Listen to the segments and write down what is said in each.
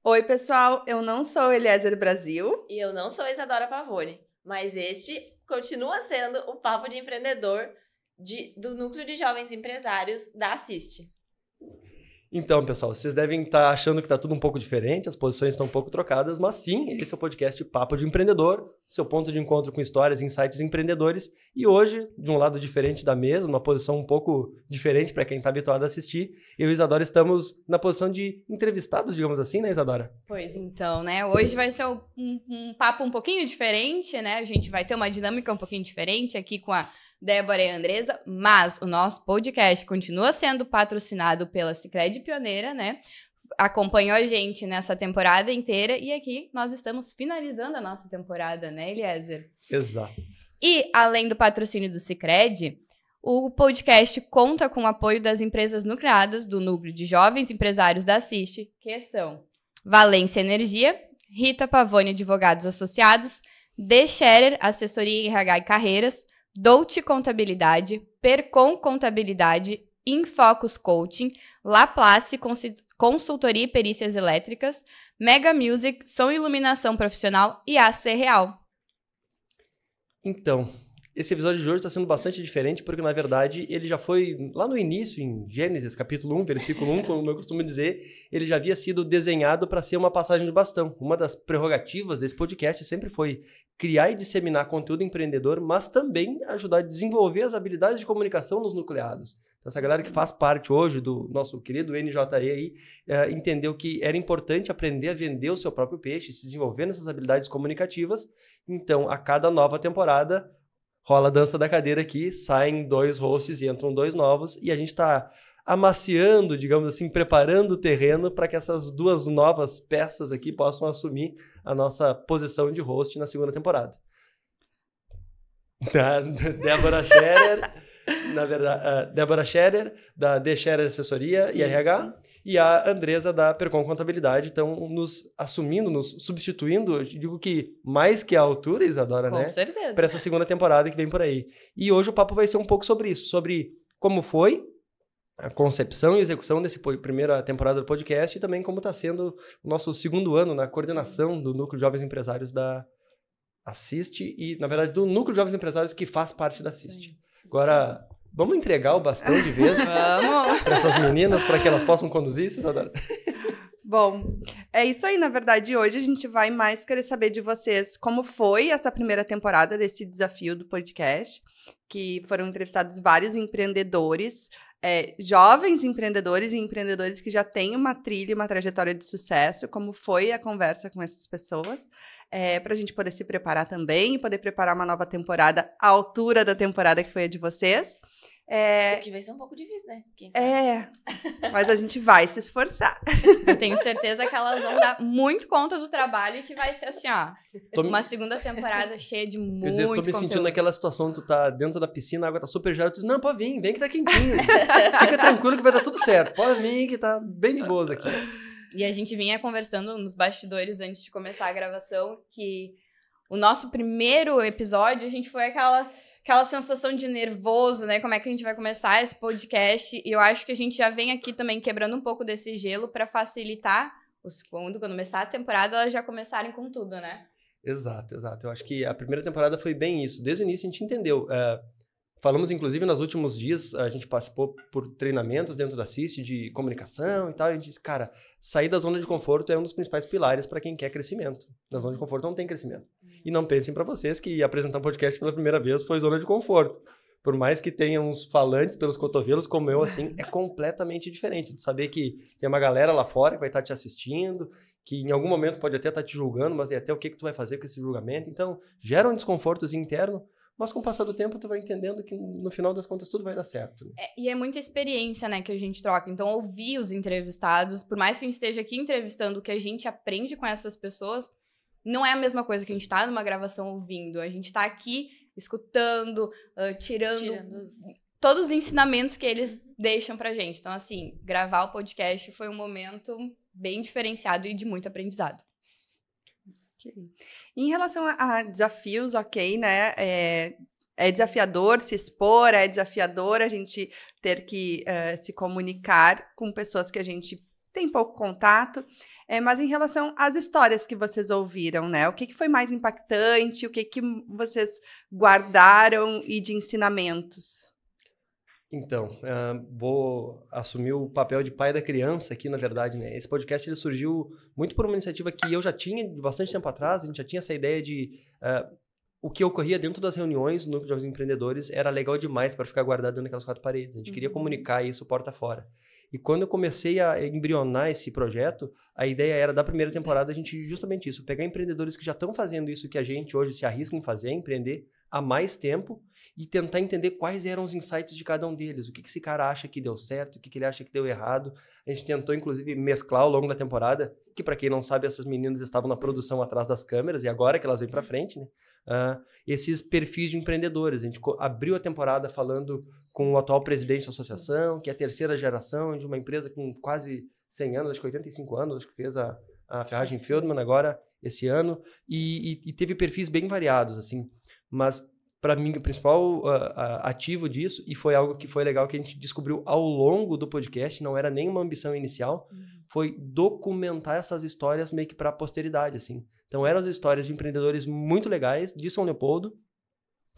Oi, pessoal, eu não sou Eliezer Brasil. E eu não sou Isadora Pavone, mas este continua sendo o Papo de Empreendedor do Núcleo de Jovens Empresários da Assiste. Então, pessoal, vocês devem estar achando que está tudo um pouco diferente, as posições estão um pouco trocadas, mas sim, esse é o podcast Papo de Empreendedor, seu ponto de encontro com histórias e insights empreendedores. E hoje, de um lado diferente da mesa, numa posição um pouco diferente para quem está habituado a assistir, eu e Isadora estamos na posição de entrevistados, digamos assim, né, Isadora? Pois então, né? Hoje vai ser um papo um pouquinho diferente, né? A gente vai ter uma dinâmica um pouquinho diferente aqui com a Débora e a Andresa, mas o nosso podcast continua sendo patrocinado pela Sicredi Pioneira, né? Acompanhou a gente nessa temporada inteira e aqui nós estamos finalizando a nossa temporada, né, Eliezer? Exato. E, além do patrocínio do Sicredi, o podcast conta com o apoio das empresas nucleadas do Núcleo de Jovens Empresários da Assiste, que são Valência Energia, Rita Pavone Advogados Associados, The Scherer Assessoria em RH e Carreiras, Dolce Contabilidade, Percom Contabilidade, Infocus Coaching, Laplace Consultoria e Perícias Elétricas, Mega Music, Som e Iluminação Profissional e AC Real. Então, esse episódio de hoje está sendo bastante diferente porque, na verdade, ele já foi lá no início, em Gênesis, capítulo 1, versículo 1, como eu costumo dizer, ele já havia sido desenhado para ser uma passagem de bastão. Uma das prerrogativas desse podcast sempre foi criar e disseminar conteúdo empreendedor, mas também ajudar a desenvolver as habilidades de comunicação nos nucleados. Então, essa galera que faz parte hoje do nosso querido NJE aí, entendeu que era importante aprender a vender o seu próprio peixe, se desenvolver nessas habilidades comunicativas. Então, a cada nova temporada, rola a dança da cadeira aqui, saem 2 hosts e entram 2 novos, e a gente está amaciando, digamos assim, preparando o terreno para que essas 2 novas peças aqui possam assumir a nossa posição de host na segunda temporada. A Débora Scherer, na verdade, Débora Scherer, da The Scherer Assessoria e RH, e a Andresa da Percom Contabilidade, estão nos assumindo, nos substituindo, eu digo que mais que a altura, Isadora, né? Com certeza. Para essa segunda temporada que vem por aí. E hoje o papo vai ser um pouco sobre isso, sobre como foi a concepção e execução dessa primeira temporada do podcast e também como está sendo o nosso segundo ano na coordenação do Núcleo de Jovens Empresários da Assiste e, na verdade, do Núcleo de Jovens Empresários que faz parte da Assiste. Agora, vamos entregar o bastão de vez para essas meninas, para que elas possam conduzir, Isadora? Bom, é isso aí, na verdade, hoje a gente vai mais querer saber de vocês como foi essa primeira temporada desse desafio do podcast, que foram entrevistados vários empreendedores, jovens empreendedores e empreendedores que já têm uma trilha, uma trajetória de sucesso, como foi a conversa com essas pessoas, para a gente poder se preparar também e poder preparar uma nova temporada à altura da temporada que foi a de vocês. O que vai ser um pouco difícil, né? Quem sabe? Mas a gente vai se esforçar. Eu tenho certeza que elas vão dar muito conta do trabalho e que vai ser assim, ó, uma segunda temporada cheia de muito conteúdo. Eu tô me sentindo naquela situação, tu tá dentro da piscina, a água tá super gelada, tu diz, não, pode vir, vem que tá quentinho. Fica tranquilo que vai dar tudo certo, pode vir que tá bem de boas aqui. E a gente vinha conversando nos bastidores antes de começar a gravação que o nosso primeiro episódio, a gente foi aquela sensação de nervoso, né? Como é que a gente vai começar esse podcast? E eu acho que a gente já vem aqui também quebrando um pouco desse gelo para facilitar quando começar a temporada, elas já começarem com tudo, né? Exato. Eu acho que a primeira temporada foi bem isso. Desde o início a gente entendeu. Falamos, inclusive, nos últimos dias, a gente participou por treinamentos dentro da Assiste de comunicação e tal, e a gente disse, cara, sair da zona de conforto é um dos principais pilares para quem quer crescimento. Na zona de conforto não tem crescimento. E não pensem para vocês que apresentar um podcast pela primeira vez foi zona de conforto. Por mais que tenha uns falantes pelos cotovelos, como eu, assim, é completamente diferente. De saber que tem uma galera lá fora que vai estar te assistindo, que em algum momento pode até estar te julgando, mas é até o que tu vai fazer com esse julgamento. Então, gera um desconforto interno, mas com o passar do tempo tu vai entendendo que no final das contas tudo vai dar certo. Né? E é muita experiência, né, que a gente troca. Então, ouvir os entrevistados, por mais que a gente esteja aqui entrevistando, o que a gente aprende com essas pessoas, não é a mesma coisa que a gente tá numa gravação ouvindo. A gente tá aqui escutando, tirando todos os ensinamentos que eles deixam pra gente. Então, assim, gravar o podcast foi um momento bem diferenciado e de muito aprendizado. Em relação a desafios, ok, né? É desafiador se expor, é desafiador a gente ter que se comunicar com pessoas que a gente tem pouco contato. Mas em relação às histórias que vocês ouviram, né? O que foi mais impactante? O que vocês guardaram e de ensinamentos? Então, vou assumir o papel de pai da criança aqui, na verdade, né? Esse podcast ele surgiu muito por uma iniciativa que eu já tinha bastante tempo atrás. A gente já tinha essa ideia de o que ocorria dentro das reuniões do Núcleo de Jovens Empreendedores era legal demais para ficar guardado dentro daquelas 4 paredes. A gente queria comunicar isso porta fora. E quando eu comecei a embrionar esse projeto, a ideia era, da primeira temporada, a gente justamente isso, pegar empreendedores que já estão fazendo isso que a gente hoje se arrisca em fazer, empreender há mais tempo, e tentar entender quais eram os insights de cada um deles. O que esse cara acha que deu certo, o que ele acha que deu errado. A gente tentou, inclusive, mesclar ao longo da temporada, que, para quem não sabe, essas meninas estavam na produção atrás das câmeras, e agora que elas vêm para frente, né? Esses perfis de empreendedores. A gente abriu a temporada falando com o atual presidente da associação, que é a 3ª geração de uma empresa com quase 100 anos, acho que 85 anos, acho que fez a Ferragem Feldman agora, esse ano, e teve perfis bem variados, assim. Mas, para mim, o principal ativo disso, e foi algo que foi legal que a gente descobriu ao longo do podcast, não era nenhuma ambição inicial, foi documentar essas histórias meio que para a posteridade, assim. Então, eram as histórias de empreendedores muito legais de São Leopoldo.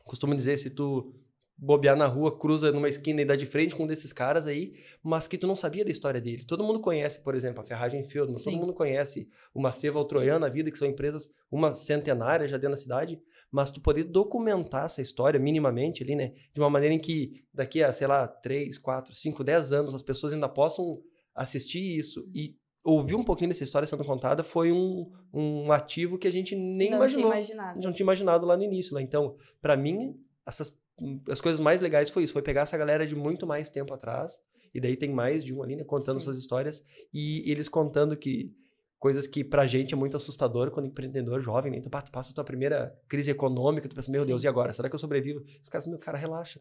Costumo dizer, se tu bobear na rua, cruza numa esquina e dá de frente com um desses caras aí, mas que tu não sabia da história dele. Todo mundo conhece, por exemplo, a Ferragem Feldman, todo mundo conhece o Macevo, o Troiano, a Vida, que são empresas, uma centenária já dentro da cidade, mas tu poder documentar essa história minimamente ali, né, de uma maneira em que daqui a, sei lá, 3, 4, 5, 10 anos as pessoas ainda possam assistir isso e ouvir um pouquinho dessa história sendo contada, foi um ativo que a gente nem imaginou. Não tinha imaginado lá no início, né? Então, para mim, as coisas mais legais foi isso, foi pegar essa galera de muito mais tempo atrás, e daí tem mais de um ali, né, contando suas histórias, e eles contando que coisas que pra gente é muito assustador quando empreendedor jovem, né? Então, tu passa a tua primeira crise econômica, tu pensa, meu Deus, e agora? Será que eu sobrevivo? Os caras, meu cara, relaxa.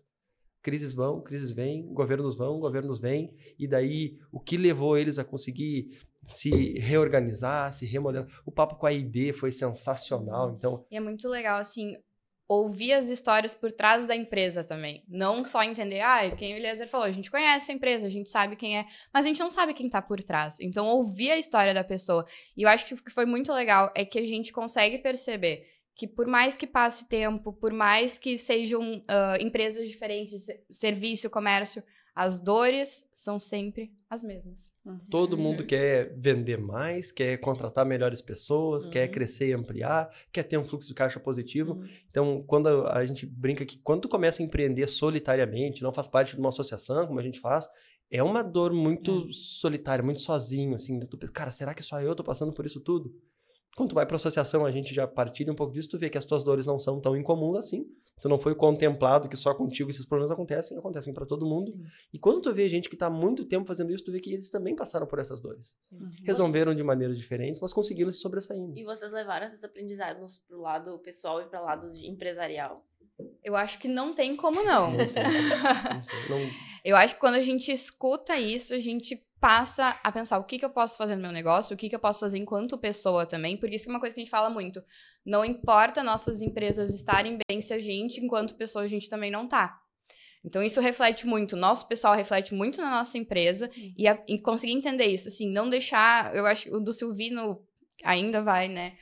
Crises vão, crises vêm, governos vão, governos vêm, e daí o que levou eles a conseguir se reorganizar, se remodelar. O papo com a ID foi sensacional, então... E é muito legal, assim, ouvir as histórias por trás da empresa também. Não só entender, quem o Eliezer falou, a gente conhece a empresa, a gente sabe quem é, mas a gente não sabe quem tá por trás. Então, ouvir a história da pessoa. E eu acho que o que foi muito legal é que a gente consegue perceber que por mais que passe tempo, por mais que sejam empresas diferentes, serviço, comércio, as dores são sempre as mesmas. Todo mundo quer vender mais, quer contratar melhores pessoas, quer crescer e ampliar, quer ter um fluxo de caixa positivo. Então, quando a gente brinca que quando tu começa a empreender solitariamente, não faz parte de uma associação, como a gente faz, é uma dor muito solitária, muito sozinho, assim. Tu pensa, cara, será que só eu tô passando por isso tudo? Quando tu vai para a associação, a gente já partilha um pouco disso, tu vê que as tuas dores não são tão incomuns assim. Tu não foi contemplado que só contigo esses problemas acontecem para todo mundo. Sim. E quando tu vê gente que está há muito tempo fazendo isso, tu vê que eles também passaram por essas dores. Resolveram de maneiras diferentes, mas conseguiram se sobressaindo. E vocês levaram esses aprendizados pro lado pessoal e para o lado empresarial? Eu acho que não tem como não. Não. Eu acho que quando a gente escuta isso, a gente passa a pensar o que eu posso fazer no meu negócio, o que eu posso fazer enquanto pessoa também. Por isso que é uma coisa que a gente fala muito. Não importa nossas empresas estarem bem se a gente, enquanto pessoa, a gente também não tá. Então, isso reflete muito. O nosso pessoal reflete muito na nossa empresa. E conseguir entender isso, assim, não deixar... Eu acho que o do Silvino ainda vai, né?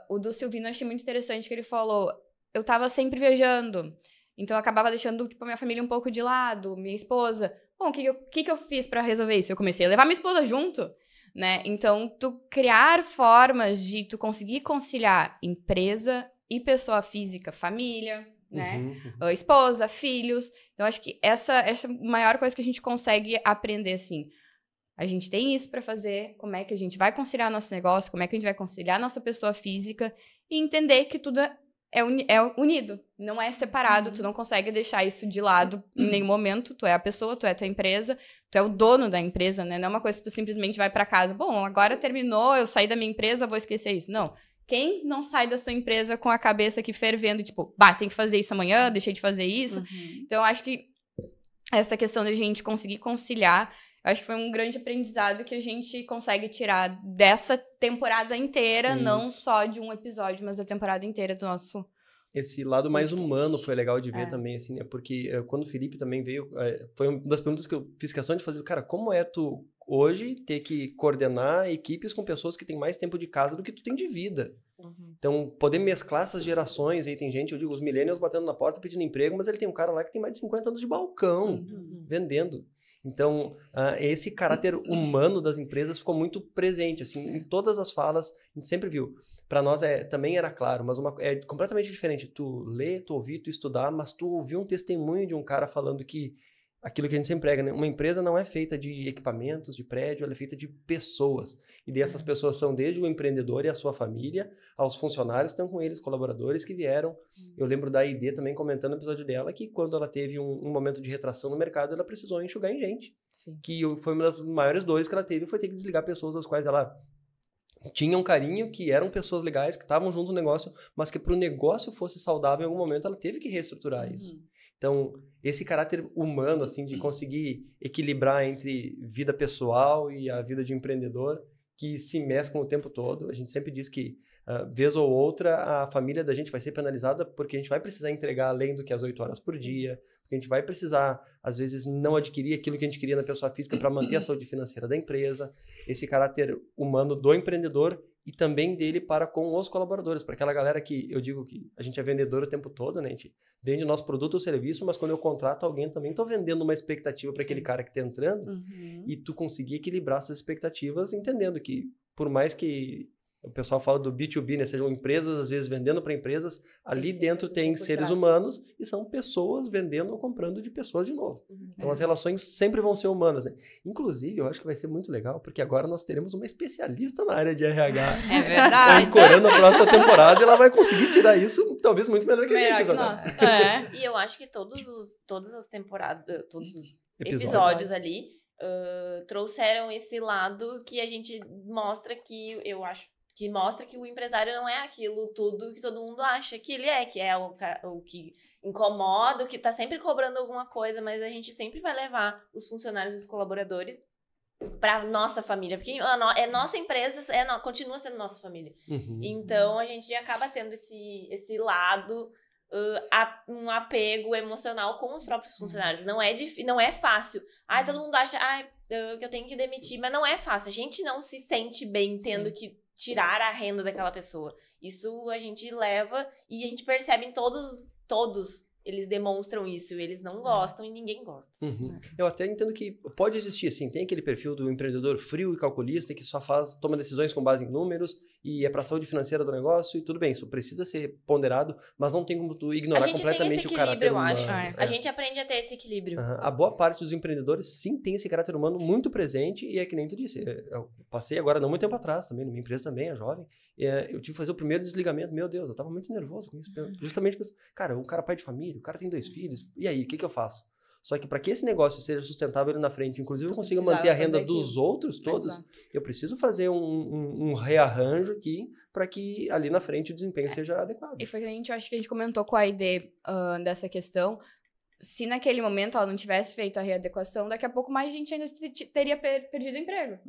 O do Silvino eu achei muito interessante que ele falou... Eu tava sempre viajando. Então, eu acabava deixando, tipo, a minha família um pouco de lado, minha esposa... Bom, o que eu fiz pra resolver isso? Eu comecei a levar minha esposa junto, né? Então, tu criar formas de tu conseguir conciliar empresa e pessoa física, família, né? Esposa, filhos. Então, acho que essa é a maior coisa que a gente consegue aprender, assim. A gente tem isso pra fazer, como é que a gente vai conciliar nosso negócio, como é que a gente vai conciliar nossa pessoa física e entender que tudo é unido, não é separado, tu não consegue deixar isso de lado em nenhum momento, tu é a pessoa, tu é a tua empresa, tu é o dono da empresa, né? Não é uma coisa que tu simplesmente vai pra casa, bom, agora terminou, eu saí da minha empresa, vou esquecer isso. Não, quem não sai da sua empresa com a cabeça aqui fervendo, tipo, tem que fazer isso amanhã, deixei de fazer isso. Então, eu acho que essa questão de a gente conseguir conciliar, eu acho que foi um grande aprendizado que a gente consegue tirar dessa temporada inteira, não só de um episódio, mas da temporada inteira do nosso... Esse lado mais humano foi legal de ver também, assim, né? Porque quando o Felipe também veio, foi uma das perguntas que eu fiz questão de fazer, cara, como é tu hoje ter que coordenar equipes com pessoas que têm mais tempo de casa do que tu tem de vida. Então, poder mesclar essas gerações, aí tem gente, eu digo, os millennials batendo na porta pedindo emprego, mas ele tem um cara lá que tem mais de 50 anos de balcão, vendendo. Então, esse caráter humano das empresas ficou muito presente, assim, em todas as falas, a gente sempre viu. Para nós também era claro, mas é completamente diferente. Tu ler, tu ouvir, tu estudar, mas tu ouvir um testemunho de um cara falando que aquilo que a gente sempre prega, né? Uma empresa não é feita de equipamentos, de prédio, ela é feita de pessoas. E dessas pessoas são desde o empreendedor e a sua família, aos funcionários que estão com eles, colaboradores que vieram. Eu lembro da ID também comentando no episódio dela que quando ela teve um momento de retração no mercado, ela precisou enxugar em gente. Sim. Que foi uma das maiores dores que ela teve, foi ter que desligar pessoas das quais ela tinha um carinho, que eram pessoas legais, que estavam junto no negócio, mas que para o negócio fosse saudável em algum momento, ela teve que reestruturar isso. Então, esse caráter humano, assim, de conseguir equilibrar entre vida pessoal e a vida de empreendedor, que se mesclam o tempo todo. A gente sempre diz que, vez ou outra, a família da gente vai ser penalizada porque a gente vai precisar entregar além do que as 8 horas por dia, porque a gente vai precisar, às vezes, não adquirir aquilo que a gente queria na pessoa física para manter a saúde financeira da empresa. Esse caráter humano do empreendedor e também dele para com os colaboradores, para aquela galera que eu digo que a gente é vendedor o tempo todo, né? A gente vende o nosso produto ou serviço, mas quando eu contrato alguém também estou vendendo uma expectativa para aquele cara que está entrando e tu conseguir equilibrar essas expectativas entendendo que por mais que o pessoal fala do B2B, né? Sejam empresas, às vezes, vendendo para empresas. Ali dentro tem seres humanos e são pessoas vendendo ou comprando de pessoas de novo. Então, as relações sempre vão ser humanas, né? Inclusive, eu acho que vai ser muito legal, porque agora nós teremos uma especialista na área de RH. É verdade. Ancorando a próxima temporada e ela vai conseguir tirar isso, talvez, muito melhor que a gente, nós. E eu acho que todas as temporadas, todos os episódios ali trouxeram esse lado que a gente mostra que, eu acho, que mostra que o empresário não é aquilo tudo que todo mundo acha que ele é, que é o que incomoda, o que tá sempre cobrando alguma coisa, mas a gente sempre vai levar os funcionários e os colaboradores pra nossa família, porque é nossa empresa, continua sendo nossa família. Então, a gente acaba tendo esse lado, um apego emocional com os próprios funcionários. Não é fácil. Todo mundo acha que eu tenho que demitir, mas não é fácil. A gente não se sente bem tendo que tirar a renda daquela pessoa. Isso a gente leva e a gente percebe em todos eles demonstram isso. Eles não gostam e ninguém gosta. Eu até entendo que pode existir, assim, tem aquele perfil do empreendedor frio e calculista que só toma decisões com base em números e é para a saúde financeira do negócio e tudo bem, isso precisa ser ponderado, mas não tem como tu ignorar completamente o caráter humano. Eu acho. A gente aprende a ter esse equilíbrio. A boa parte dos empreendedores sim tem esse caráter humano muito presente e é que nem tu disse, eu passei agora não muito tempo atrás também, na minha empresa também, é jovem, eu tive que fazer o primeiro desligamento, meu Deus, eu tava muito nervoso com isso, justamente com isso. Cara, o cara é pai de família, o cara tem 2 filhos, e aí, o que eu faço? Só que para que esse negócio seja sustentável ali na frente, inclusive eu consiga manter a renda dos outros todos, eu preciso fazer um rearranjo aqui para que ali na frente o desempenho seja adequado. E foi que eu acho que a gente comentou com a ID dessa questão. Se naquele momento ela não tivesse feito a readequação, daqui a pouco mais gente ainda teria perdido o emprego.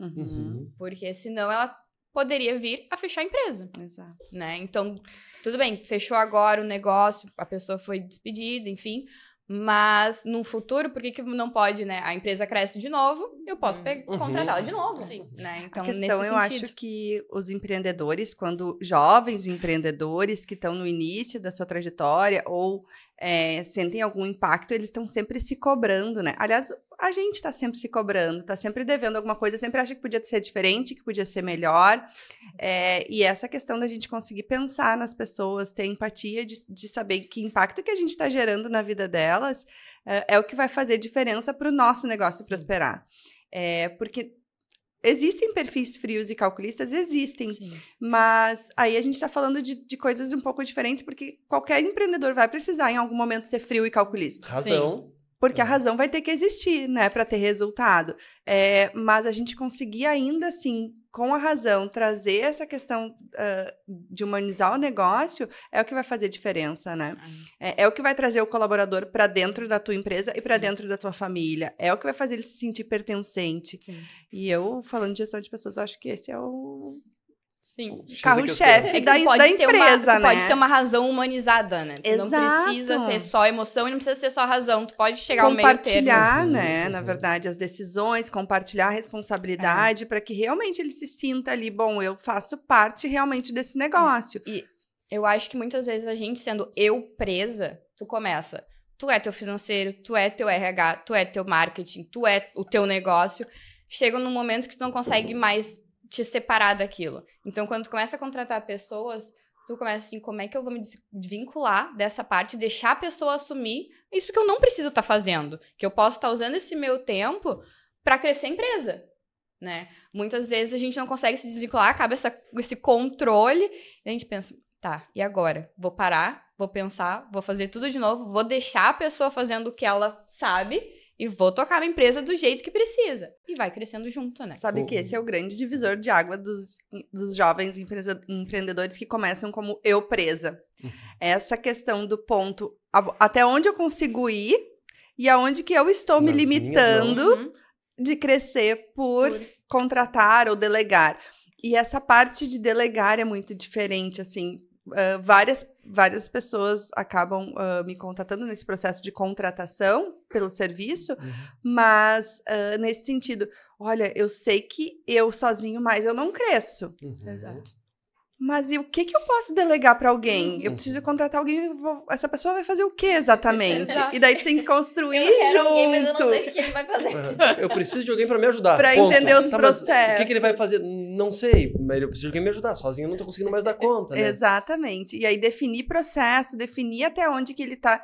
Porque senão ela poderia vir a fechar a empresa. Exato. Né? Então, tudo bem, fechou agora o negócio, a pessoa foi despedida, enfim. Mas no futuro, por que não pode, né? A empresa cresce de novo, eu posso contratá-la de novo. Sim. Né? Então, a questão, nesse eu sentido, acho que os empreendedores, quando jovens empreendedores que estão no início da sua trajetória ou sentem algum impacto, eles estão sempre se cobrando, né? Aliás, a gente está sempre se cobrando, está sempre devendo alguma coisa, sempre acha que podia ser diferente, que podia ser melhor. E essa questão da gente conseguir pensar nas pessoas, ter empatia de saber que impacto que a gente está gerando na vida delas é o que vai fazer diferença para o nosso negócio prosperar. Porque existem perfis frios e calculistas, existem. Sim. Mas aí a gente está falando de coisas um pouco diferentes, porque qualquer empreendedor vai precisar em algum momento ser frio e calculista. Razão. Sim. Porque a razão vai ter que existir, né, para ter resultado. Mas a gente conseguir ainda assim, com a razão, trazer essa questão de humanizar o negócio é o que vai fazer diferença, né? É o que vai trazer o colaborador para dentro da tua empresa e para dentro da tua família. É o que vai fazer ele se sentir pertencente. Sim. E eu, falando de gestão de pessoas, eu acho que esse é o Sim. Carro-chefe da empresa, né? Pode ter uma razão humanizada, né? Tu não precisa ser só emoção e não precisa ser só razão. Tu pode chegar ao meio termo. Compartilhar, né, na verdade, as decisões, compartilhar a responsabilidade para que realmente ele se sinta ali, bom, eu faço parte realmente desse negócio. E eu acho que muitas vezes a gente sendo eu presa, tu começa... Tu é teu financeiro, tu é teu RH, tu é teu marketing, tu é o teu negócio. Chega num momento que tu não consegue mais te separar daquilo. Então, quando tu começa a contratar pessoas, tu começa assim, como é que eu vou me desvincular dessa parte, deixar a pessoa assumir isso que eu não preciso estar fazendo, que eu posso estar usando esse meu tempo para crescer a empresa, né? Muitas vezes a gente não consegue se desvincular, acaba esse controle, e a gente pensa, tá, e agora? Vou parar, vou pensar, vou fazer tudo de novo, vou deixar a pessoa fazendo o que ela sabe e vou tocar a empresa do jeito que precisa. E vai crescendo junto, né? Sabe que esse é o grande divisor de água dos jovens empreendedores que começam como eu presa. Essa questão do ponto, até onde eu consigo ir e aonde que eu estou me limitando de crescer por contratar ou delegar. E essa parte de delegar é muito diferente, assim. Várias pessoas acabam me contatando nesse processo de contratação pelo serviço, mas nesse sentido, olha, eu sei que eu sozinho mais eu não cresço. Exato. Mas e o que eu posso delegar para alguém? Eu preciso contratar alguém, essa pessoa vai fazer o que exatamente? E daí tu tem que construir eu quero junto. Alguém, mas eu não sei o que ele vai fazer. Eu preciso de alguém para me ajudar. Para entender os processos. O que ele vai fazer? Não sei, mas eu preciso de alguém me ajudar. Sozinho eu não tô conseguindo mais dar conta, né? Exatamente. E aí definir processo, definir até onde que ele tá.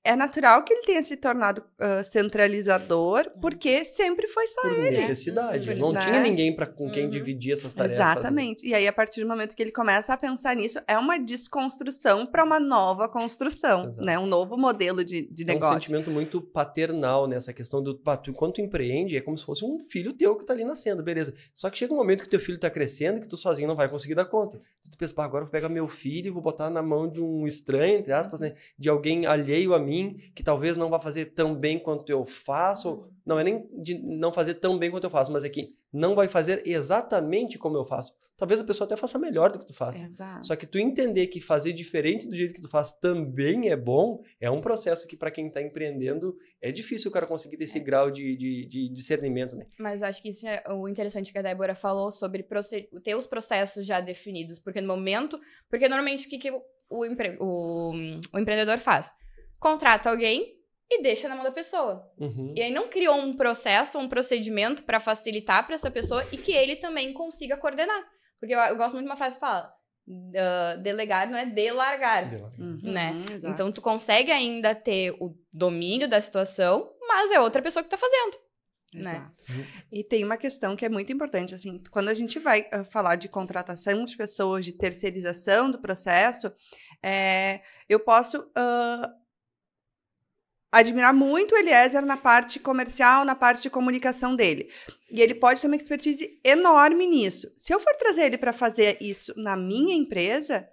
É natural que ele tenha se tornado centralizador, porque sempre foi só ele. Por necessidade. Não tinha ninguém com quem dividir essas tarefas. Exatamente. Né? E aí, a partir do momento que ele começa a pensar nisso, é uma desconstrução para uma nova construção, né? Um novo modelo de negócio. É um sentimento muito paternal nessa questão do... Enquanto tu empreende, é como se fosse um filho teu que tá ali nascendo, beleza. Só que chega um momento que teu filho tá crescendo, que tu sozinho não vai conseguir dar conta. Tu pensa, agora eu vou pegar meu filho e vou botar na mão de um estranho, entre aspas, né? De alguém alheio a mim, que talvez não vá fazer tão bem quanto eu faço. Não é nem de não fazer tão bem quanto eu faço, mas é que não vai fazer exatamente como eu faço. Talvez a pessoa até faça melhor do que tu faz. Exato. Só que tu entender que fazer diferente do jeito que tu faz também é bom, é um processo que para quem tá empreendendo é difícil o cara conseguir ter esse grau de discernimento, né? Mas eu acho que isso é o interessante que a Débora falou sobre ter os processos já definidos, porque no momento... Porque normalmente o que o empreendedor faz? Contrata alguém e deixa na mão da pessoa. E aí não criou um processo, um procedimento para facilitar para essa pessoa e que ele também consiga coordenar. Porque eu gosto muito de uma frase que fala, delegar não é delargar, né? Então tu consegue ainda ter o domínio da situação, mas é outra pessoa que tá fazendo. Né? E tem uma questão que é muito importante, assim, quando a gente vai falar de contratação de pessoas, de terceirização do processo, eu posso... admirar muito o Eliezer na parte comercial, na parte de comunicação dele. E ele pode ter uma expertise enorme nisso. Se eu for trazer ele para fazer isso na minha empresa,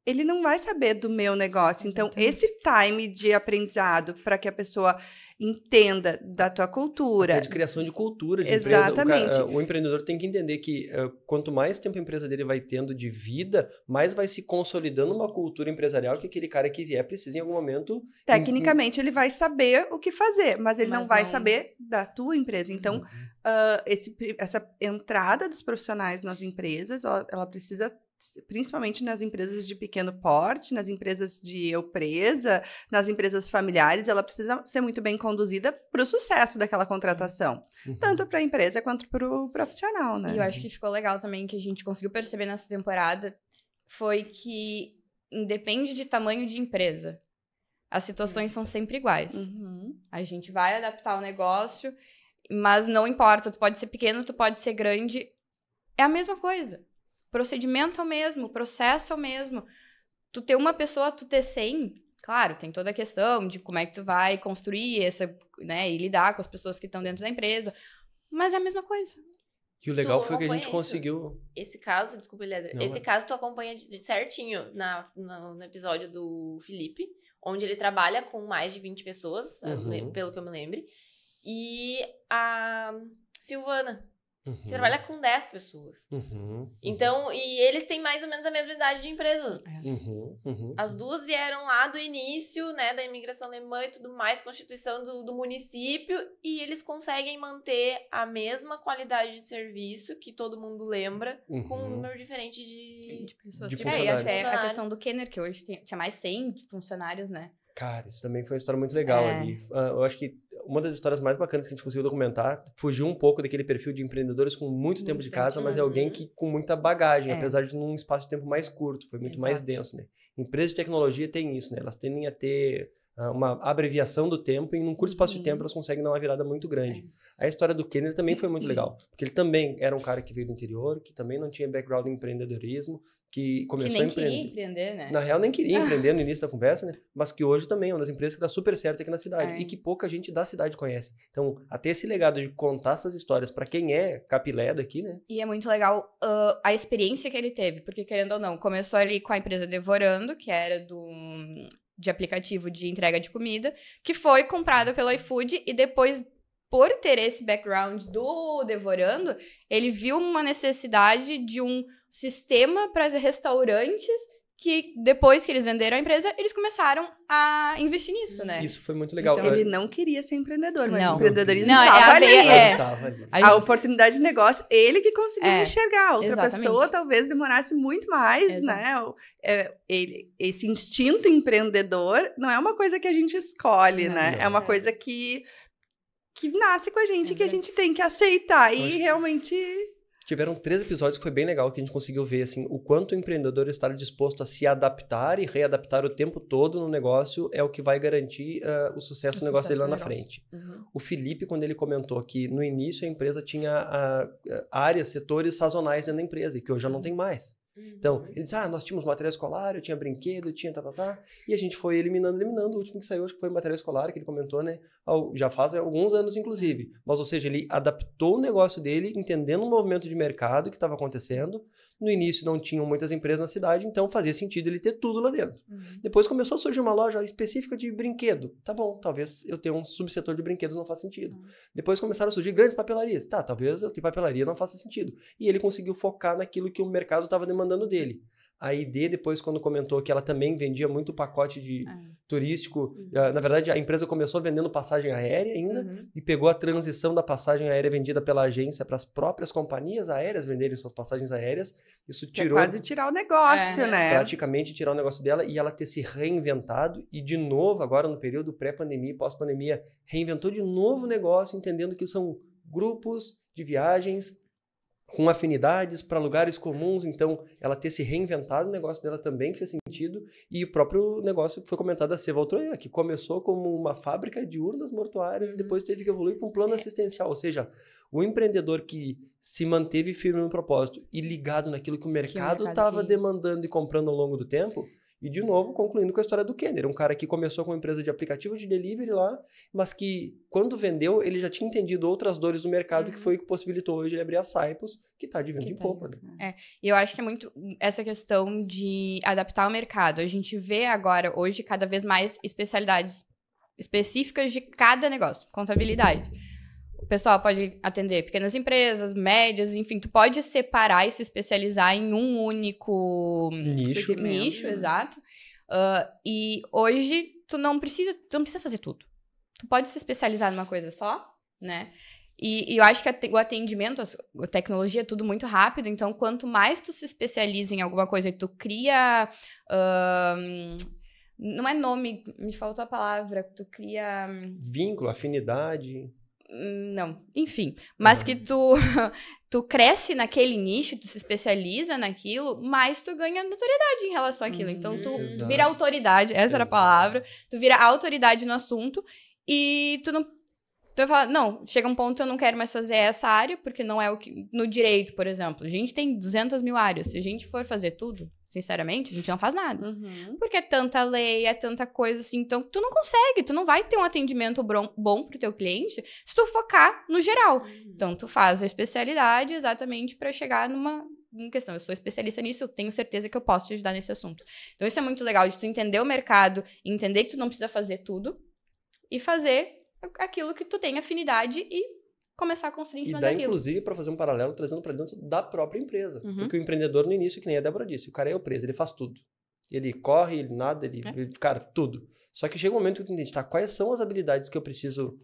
ele não vai saber do meu negócio. Então, esse time de aprendizado para que a pessoa entenda da tua cultura. É de criação de cultura de Exatamente. empresa. O empreendedor tem que entender que quanto mais tempo a empresa dele vai tendo de vida, mais vai se consolidando uma cultura empresarial que aquele cara que vier precisa em algum momento... Tecnicamente, ele vai saber o que fazer, mas ele não vai saber da tua empresa. Então, essa entrada dos profissionais nas empresas, ela precisa... principalmente nas empresas de pequeno porte, nas empresas de eu presa, nas empresas familiares, ela precisa ser muito bem conduzida para o sucesso daquela contratação. Tanto para a empresa quanto para o profissional, né? E eu acho que ficou legal também, que a gente conseguiu perceber nessa temporada, foi que independe de tamanho de empresa, as situações são sempre iguais. A gente vai adaptar o negócio, mas não importa, tu pode ser pequeno, tu pode ser grande, é a mesma coisa. Procedimento é o mesmo, o processo é o mesmo. Tu ter uma pessoa, tu ter 100, claro, tem toda a questão de como é que tu vai construir né, e lidar com as pessoas que estão dentro da empresa, mas é a mesma coisa. E o legal foi que a gente conseguiu... Esse caso, desculpa, Eliezer, caso tu acompanha de certinho no episódio do Felipe, onde ele trabalha com mais de 20 pessoas, pelo que eu me lembre, e a Silvana, que trabalha com 10 pessoas. Então, e eles têm mais ou menos a mesma idade de empresa. As duas vieram lá do início, né, da imigração alemã e tudo mais, constituição do município, e eles conseguem manter a mesma qualidade de serviço que todo mundo lembra, com um número diferente de pessoas. De E funcionários. até a questão do Kenner, que hoje tinha mais 100 funcionários, né? Cara, isso também foi uma história muito legal ali. Eu acho que uma das histórias mais bacanas que a gente conseguiu documentar fugiu um pouco daquele perfil de empreendedores com muito tempo de casa, mas é alguém que com muita bagagem, apesar de num espaço de tempo mais curto, foi muito mais denso, né? Empresas de tecnologia têm isso, né? Elas tendem a ter uma abreviação do tempo e em um curto espaço de tempo elas conseguem dar uma virada muito grande. A história do Kenner também foi muito legal, porque ele também era um cara que veio do interior, que também não tinha background em empreendedorismo, que começou a empreender. queria empreender, né? Na real, nem queria empreender no início da conversa, né? Mas que hoje também é uma das empresas que dá super certo aqui na cidade. E que pouca gente da cidade conhece. Então, até esse legado de contar essas histórias para quem é capilé daqui, né? E é muito legal a experiência que ele teve. Porque, querendo ou não, começou ali com a empresa Devorando, que era de aplicativo de entrega de comida, que foi comprada pelo iFood e depois, por ter esse background do Devorando, ele viu uma necessidade de um sistema para restaurantes que, depois que eles venderam a empresa, eles começaram a investir nisso, né? Isso foi muito legal. Então, ele não queria ser empreendedor, mas Não. o empreendedorismo Não, estava ali. A oportunidade de negócio, ele que conseguiu enxergar. Outra exatamente. pessoa talvez demorasse muito mais, né? Esse instinto empreendedor não é uma coisa que a gente escolhe, né? É uma coisa que nasce com a gente, que a gente tem que aceitar e realmente... Tiveram 3 episódios que foi bem legal, que a gente conseguiu ver assim, o quanto o empreendedor estar disposto a se adaptar e readaptar o tempo todo no negócio é o que vai garantir o sucesso do negócio dele lá na frente. O Felipe, quando ele comentou que no início a empresa tinha áreas, setores sazonais dentro da empresa, e que hoje já não tem mais. Então, ele disse, nós tínhamos material escolar, eu tinha brinquedo, tinha e a gente foi eliminando. O último que saiu, acho que foi material escolar, que ele comentou, né, já faz alguns anos, inclusive. Mas, ou seja, ele adaptou o negócio dele, entendendo o movimento de mercado que estava acontecendo. No início não tinham muitas empresas na cidade, então fazia sentido ele ter tudo lá dentro. Depois começou a surgir uma loja específica de brinquedo. Tá bom, talvez eu tenha um subsetor de brinquedos, não faz sentido. Depois começaram a surgir grandes papelarias. Tá, talvez eu tenha papelaria, não faça sentido. E ele conseguiu focar naquilo que o mercado estava demandando dele. A ID, depois, quando comentou que ela também vendia muito pacote de turístico, na verdade, a empresa começou vendendo passagem aérea ainda e pegou a transição da passagem aérea vendida pela agência para as próprias companhias aéreas venderem suas passagens aéreas. Isso tirou... quase tirar o negócio, né? Praticamente tirar o negócio dela e ela ter se reinventado e, de novo, agora no período pré-pandemia e pós-pandemia, reinventou de novo o negócio, entendendo que são grupos de viagens com afinidades para lugares comuns, então ela ter se reinventado, o negócio dela também fez sentido, e o próprio negócio que foi comentado da Seva Altroia, que começou como uma fábrica de urnas mortuárias e depois teve que evoluir para um plano assistencial, ou seja, o empreendedor que se manteve firme no propósito e ligado naquilo que o mercado estava demandando e comprando ao longo do tempo. E, de novo, concluindo com a história do Kenner, um cara que começou com uma empresa de aplicativo de delivery lá, mas que, quando vendeu, ele já tinha entendido outras dores do mercado, que foi o que possibilitou hoje ele abrir a Saipos, que está de vento em popa. Né? E eu acho que é muito essa questão de adaptar o mercado. A gente vê agora, hoje, cada vez mais especialidades específicas de cada negócio. Contabilidade. O pessoal pode atender pequenas empresas, médias, enfim, tu pode separar e se especializar em um único nicho, exato. E hoje tu não precisa fazer tudo. Tu pode se especializar numa coisa só, né? E eu acho que o atendimento, a tecnologia é tudo muito rápido, então quanto mais tu se especializa em alguma coisa e tu cria... não é nome, me faltou a palavra, tu cria... Vínculo, afinidade... Não, enfim, mas que tu cresce naquele nicho, tu se especializa naquilo, mas tu ganha notoriedade em relação àquilo. Então, tu vira autoridade, essa era a palavra, tu vira autoridade no assunto e tu não... Tu vai falar, não, chega um ponto eu não quero mais fazer essa área, porque não é o que... No direito, por exemplo, a gente tem 200 mil áreas. Se a gente for fazer tudo, sinceramente, a gente não faz nada. Porque é tanta lei, é tanta coisa assim. Então, tu não consegue, tu não vai ter um atendimento bom pro teu cliente se tu focar no geral. Então, tu faz a especialidade exatamente para chegar numa questão. Eu sou especialista nisso, eu tenho certeza que eu posso te ajudar nesse assunto. Então, isso é muito legal, de tu entender o mercado, entender que tu não precisa fazer tudo e fazer aquilo que tu tem afinidade e começar a construir em cima E dá, daquilo. inclusive, para fazer um paralelo, trazendo para dentro da própria empresa. Porque o empreendedor, no início, que nem a Débora disse, o cara é o preso, ele faz tudo. Ele corre, ele nada, ele cara, tudo. Só que chega um momento que tu entende, tá, quais são as habilidades que eu preciso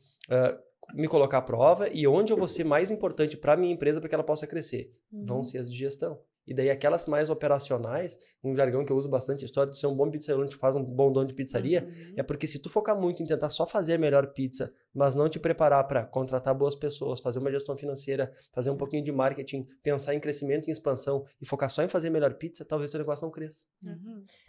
me colocar à prova e onde eu vou ser mais importante para minha empresa para que ela possa crescer? Vão ser as de gestão. E daí aquelas mais operacionais, um jargão que eu uso bastante, a história de ser um bom pizzaiolo que faz um bom dono de pizzaria, é porque se tu focar muito em tentar só fazer a melhor pizza, mas não te preparar para contratar boas pessoas, fazer uma gestão financeira, fazer um pouquinho de marketing, pensar em crescimento e expansão e focar só em fazer a melhor pizza, talvez o teu negócio não cresça.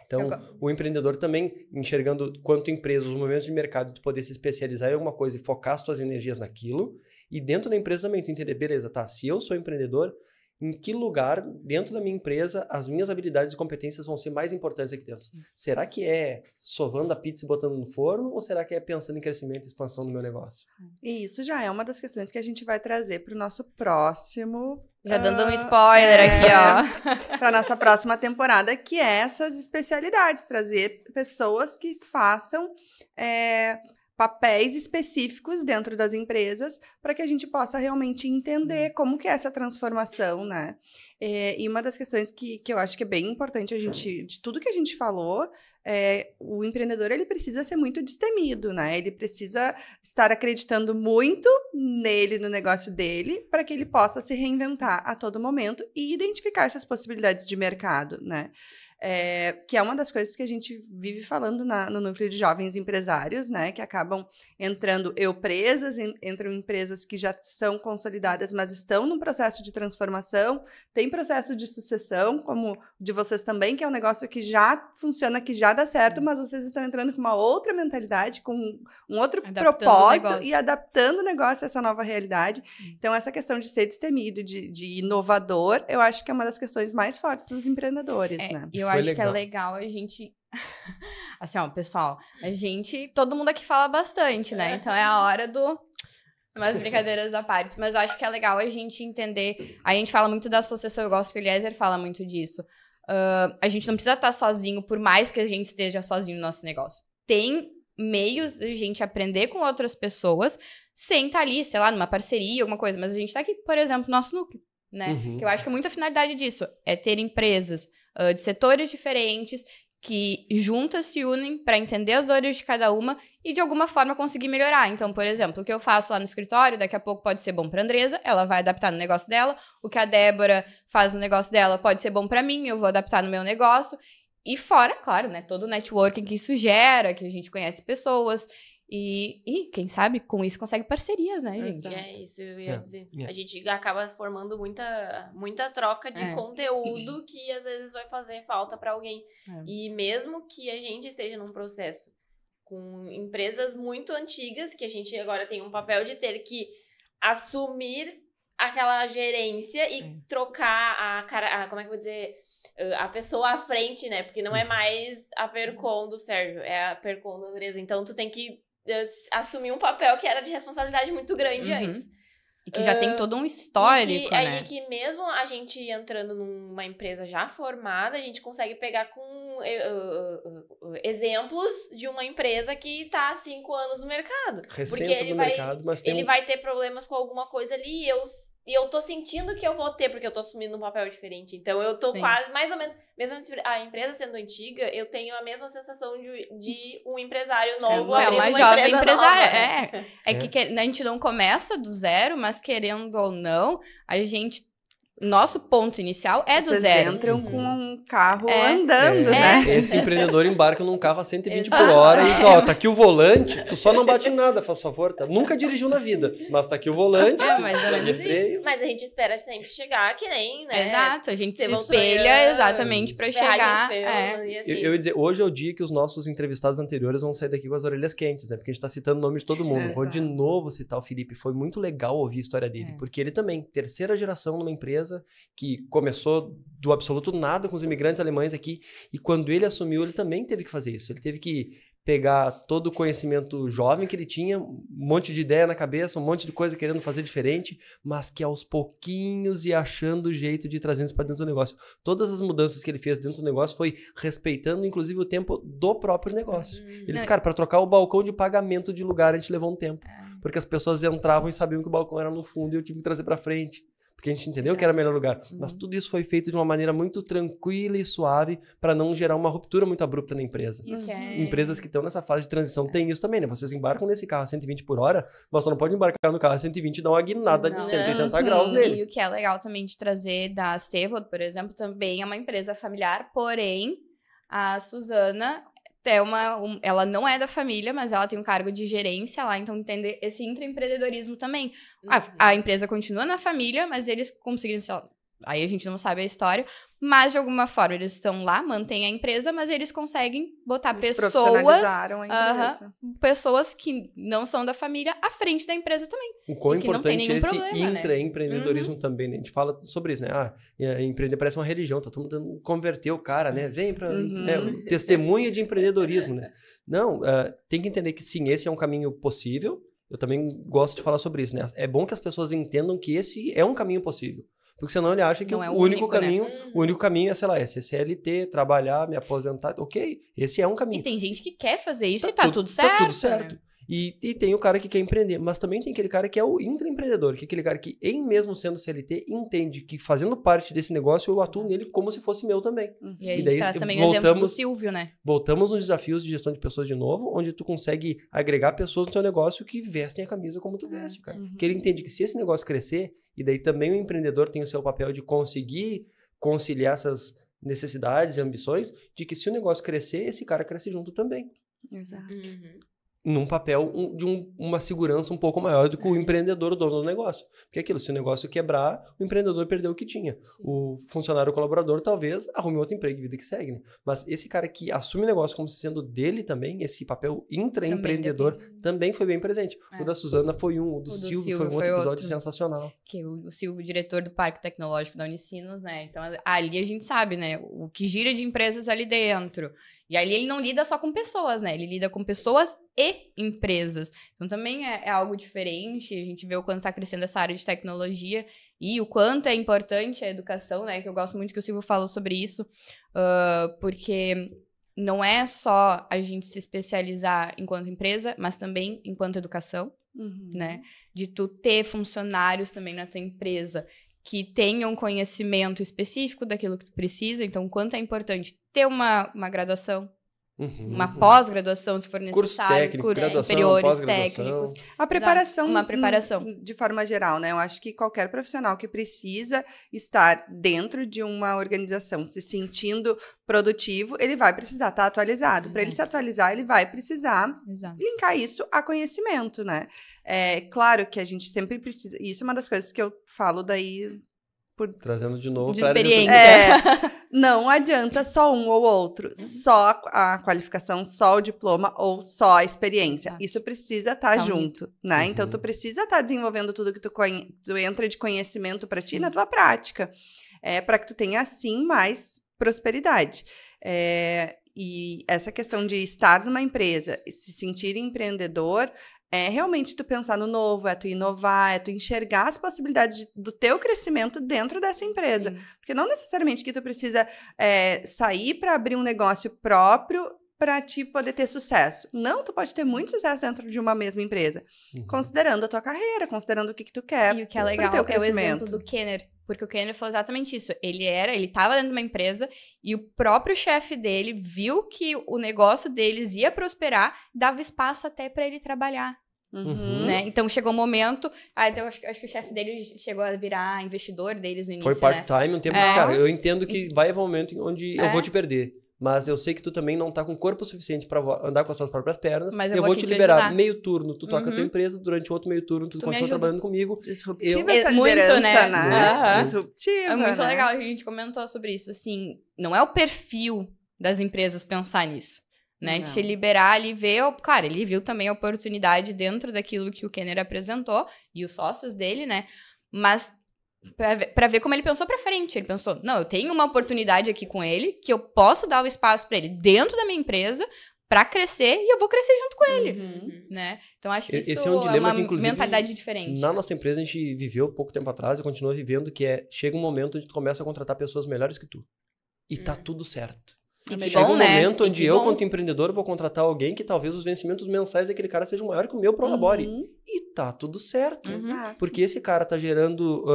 Então, o empreendedor também, enxergando quanto empresa, os momentos de mercado, tu poder se especializar em alguma coisa e focar as tuas energias naquilo, e dentro da empresa também tu entender, beleza, tá, se eu sou empreendedor, em que lugar, dentro da minha empresa, as minhas habilidades e competências vão ser mais importantes aqui dentro? Será que é sovando a pizza e botando no forno? Ou será que é pensando em crescimento e expansão do meu negócio? E isso já é uma das questões que a gente vai trazer para o nosso próximo... Já dando um spoiler aqui, ó. Para nossa próxima temporada, que é essas especialidades. Trazer pessoas que façam... papéis específicos dentro das empresas para que a gente possa realmente entender como que é essa transformação, né? E uma das questões que eu acho que é bem importante de tudo que a gente falou, o empreendedor ele precisa ser muito destemido, né? Ele precisa estar acreditando muito nele, no negócio dele, para que ele possa se reinventar a todo momento e identificar essas possibilidades de mercado, né? Que é uma das coisas que a gente vive falando no núcleo de jovens empresários, né? Que acabam entrando entram empresas que já são consolidadas, mas estão num processo de transformação, tem processo de sucessão, como o de vocês também, que é um negócio que já funciona, que já dá certo, mas vocês estão entrando com uma outra mentalidade, com um outro propósito e adaptando o negócio a essa nova realidade. Então, essa questão de ser destemido, de inovador, eu acho que é uma das questões mais fortes dos empreendedores, né? Eu acho que é legal a gente... Assim, ó, pessoal, todo mundo aqui fala bastante, né? Então é a hora umas brincadeiras à parte. Mas eu acho que é legal a gente entender... A gente fala muito da associação, eu gosto que o Eliezer fala muito disso. A gente não precisa estar sozinho, por mais que a gente esteja sozinho no nosso negócio. Tem meios de a gente aprender com outras pessoas, sem estar ali, sei lá, numa parceria, alguma coisa. Mas a gente tá aqui, por exemplo, no nosso núcleo, né? Que eu acho que muita finalidade disso é ter empresas de setores diferentes que juntas se unem para entender as dores de cada uma e de alguma forma conseguir melhorar. Então, por exemplo, o que eu faço lá no escritório, daqui a pouco pode ser bom para a Andresa, ela vai adaptar no negócio dela. O que a Débora faz no negócio dela pode ser bom para mim, eu vou adaptar no meu negócio. E fora, claro, né, todo o networking que isso gera, que a gente conhece pessoas. E quem sabe, com isso consegue parcerias, né, gente? É isso, eu ia dizer. A gente acaba formando muita troca de conteúdo que às vezes vai fazer falta para alguém. E mesmo que a gente esteja num processo com empresas muito antigas, que a gente agora tem um papel de ter que assumir aquela gerência e trocar como é que eu vou dizer... a pessoa à frente, né? Porque não é mais a Percon do Sérgio, é a Percon da Andresa. Então, tu tem que assumir um papel que era de responsabilidade muito grande antes. E que já tem todo um histórico, né? Aí que mesmo a gente entrando numa empresa já formada, a gente consegue pegar com exemplos de uma empresa que tá há 5 anos no mercado. Recente no mercado, mas ele vai ter problemas com alguma coisa ali e eu tô sentindo que eu vou ter, porque eu tô assumindo um papel diferente. Então, eu tô quase, mais ou menos... Mesmo a empresa sendo antiga, eu tenho a mesma sensação de um empresário novo. Uma jovem empresária. Que a gente não começa do zero, mas querendo ou não, nosso ponto inicial é do zero. Vocês entram com um carro andando, né? Esse empreendedor embarca num carro a 120 por hora e diz, tá aqui o volante, tu só não bate em nada, faz favor, tá? Nunca dirigiu na vida, mas tá aqui o volante. Mais ou menos isso. Mas a gente espera sempre chegar que nem, né? Exato, a gente se espelha exatamente pra chegar. Eu ia dizer, hoje é o dia que os nossos entrevistados anteriores vão sair daqui com as orelhas quentes, né? Porque a gente tá citando o nome de todo mundo. Vou de novo citar o Felipe, foi muito legal ouvir a história dele, porque ele também, terceira geração numa empresa que começou do absoluto nada com os imigrantes alemães aqui, e quando ele assumiu, ele também teve que fazer isso. Ele teve que pegar todo o conhecimento jovem que ele tinha, um monte de ideia na cabeça, um monte de coisa querendo fazer diferente, mas que aos pouquinhos ia achando o jeito de trazer isso para dentro do negócio. Todas as mudanças que ele fez dentro do negócio foi respeitando, inclusive, o tempo do próprio negócio. Ele disse, cara, para trocar o balcão de pagamento de lugar, a gente levou um tempo. porque as pessoas entravam e sabiam que o balcão era no fundo e eu tive que trazer para frente. Porque a gente entendeu que era o melhor lugar. Mas tudo isso foi feito de uma maneira muito tranquila e suave para não gerar uma ruptura muito abrupta na empresa. Empresas que estão nessa fase de transição têm isso também, né? Vocês embarcam nesse carro a 120 por hora, mas você não pode embarcar no carro a 120 e dar uma guinada de 180 graus nele. E o que é legal também de trazer da Sevod, por exemplo, também é uma empresa familiar, porém, a Suzana... ela não é da família, mas ela tem um cargo de gerência lá, então entender esse intraempreendedorismo também. A empresa continua na família, mas eles conseguiram, sei lá, aí a gente não sabe a história, mas de alguma forma eles estão lá, mantêm a empresa, mas eles conseguem botar pessoas que não são da família à frente da empresa também. O quão importante é esse intraempreendedorismo também, né? A gente fala sobre isso, né? Empreender parece uma religião, tá todo mundo tentando converter o cara, né? Vem pra... testemunha de empreendedorismo, né? Não, tem que entender que sim, esse é um caminho possível. Eu também gosto de falar sobre isso, né? É bom que as pessoas entendam que esse é um caminho possível. Porque senão ele acha que o único caminho é, sei lá, é ser CLT, trabalhar, me aposentar. Ok, esse é um caminho. E tem gente que quer fazer isso e tá tudo certo. Tá tudo certo. Né? E tem o cara que quer empreender, mas também tem aquele cara que é o intraempreendedor, que é aquele cara que, mesmo sendo CLT, entende que fazendo parte desse negócio, eu atuo nele como se fosse meu também. E aí a gente traz também o exemplo do Silvio, né? Voltamos nos desafios de gestão de pessoas de novo, onde tu consegue agregar pessoas no teu negócio que vestem a camisa como tu veste, cara. Que ele entende que se esse negócio crescer, e daí também o empreendedor tem o seu papel de conseguir conciliar essas necessidades e ambições, de que se o negócio crescer, esse cara cresce junto também. Exato. Num papel de uma segurança um pouco maior do que o empreendedor, o dono do negócio. Porque é aquilo, se o negócio quebrar, o empreendedor perdeu o que tinha. Sim. O funcionário, o colaborador, talvez arrume outro emprego e vida que segue, né? Mas esse cara que assume o negócio como sendo dele também, esse papel intraempreendedor, também foi bem presente. O da Suzana foi o do Silvio foi um outro episódio sensacional. Que o Silvio, diretor do Parque Tecnológico da Unicinos, né? Então, ali a gente sabe, né? O que gira de empresas ali dentro. E ali ele não lida só com pessoas, né? Ele lida com pessoas e empresas. Então também é algo diferente. A gente vê o quanto está crescendo essa área de tecnologia e o quanto é importante a educação, né? Que eu gosto muito que o Silvio falou sobre isso, porque não é só a gente se especializar enquanto empresa, mas também enquanto educação, né? De tu ter funcionários também na tua empresa que tenham conhecimento específico daquilo que tu precisa. Então, o quanto é importante ter uma graduação, uma pós-graduação, se for necessário, cursos superiores, técnicos. A preparação. Uma preparação. De forma geral, né? Eu acho que qualquer profissional que precisa estar dentro de uma organização, se sentindo produtivo, ele vai precisar estar atualizado. Para ele se atualizar, ele vai precisar linkar isso a conhecimento, né? É claro que a gente sempre precisa... Isso é uma das coisas que eu falo daí... Trazendo de novo. De experiência. Não adianta só um ou outro. Só a qualificação, só o diploma ou só a experiência. Isso precisa estar junto, né? Então, tu precisa estar desenvolvendo tudo que tu entra de conhecimento para ti na tua prática. Para que tu tenha, assim, mais prosperidade. E essa questão de estar numa empresa, se sentir empreendedor... É realmente tu pensar no novo, é tu inovar, é tu enxergar as possibilidades do teu crescimento dentro dessa empresa. Sim. Porque não necessariamente que tu precisa sair para abrir um negócio próprio para ti poder ter sucesso. Não, tu pode ter muito sucesso dentro de uma mesma empresa. Considerando a tua carreira, considerando o que tu quer. E o que é legal é o exemplo do Kenner. Porque o Kenner falou exatamente isso. Ele estava dentro de uma empresa e o próprio chefe dele viu que o negócio deles ia prosperar, dava espaço até para ele trabalhar. Né? Então chegou um momento. Então acho que o chefe dele chegou a virar investidor deles no início. Foi part-time, um tempo de cara. Eu entendo que vai haver um momento onde eu vou te perder. Mas eu sei que tu também não tá com corpo suficiente pra andar com as suas próprias pernas. Mas eu vou te liberar ajudar. Meio turno. Tu toca a tua empresa, durante outro meio turno tu continua trabalhando comigo. Disruptiva essa liderança, né? Disruptiva, é muito legal, a gente comentou sobre isso. Assim, não é o perfil das empresas pensar nisso. Né? De te liberar ali, ver... Claro, ele viu também a oportunidade dentro daquilo que o Kenner apresentou e os sócios dele, né? Mas... Pra ver como ele pensou pra frente. Ele pensou, não, eu tenho uma oportunidade aqui com ele, que eu posso dar o espaço pra ele dentro da minha empresa pra crescer e eu vou crescer junto com ele, né? Então, acho que isso um dilema é uma que, inclusive, mentalidade diferente. Na nossa empresa, a gente viveu pouco tempo atrás e continua vivendo, que chega um momento onde tu começa a contratar pessoas melhores que tu. E tá tudo certo. Chega um momento onde eu, quanto empreendedor, vou contratar alguém que talvez os vencimentos mensais daquele cara sejam maior que o meu Prolabore. E tá tudo certo. Porque esse cara tá gerando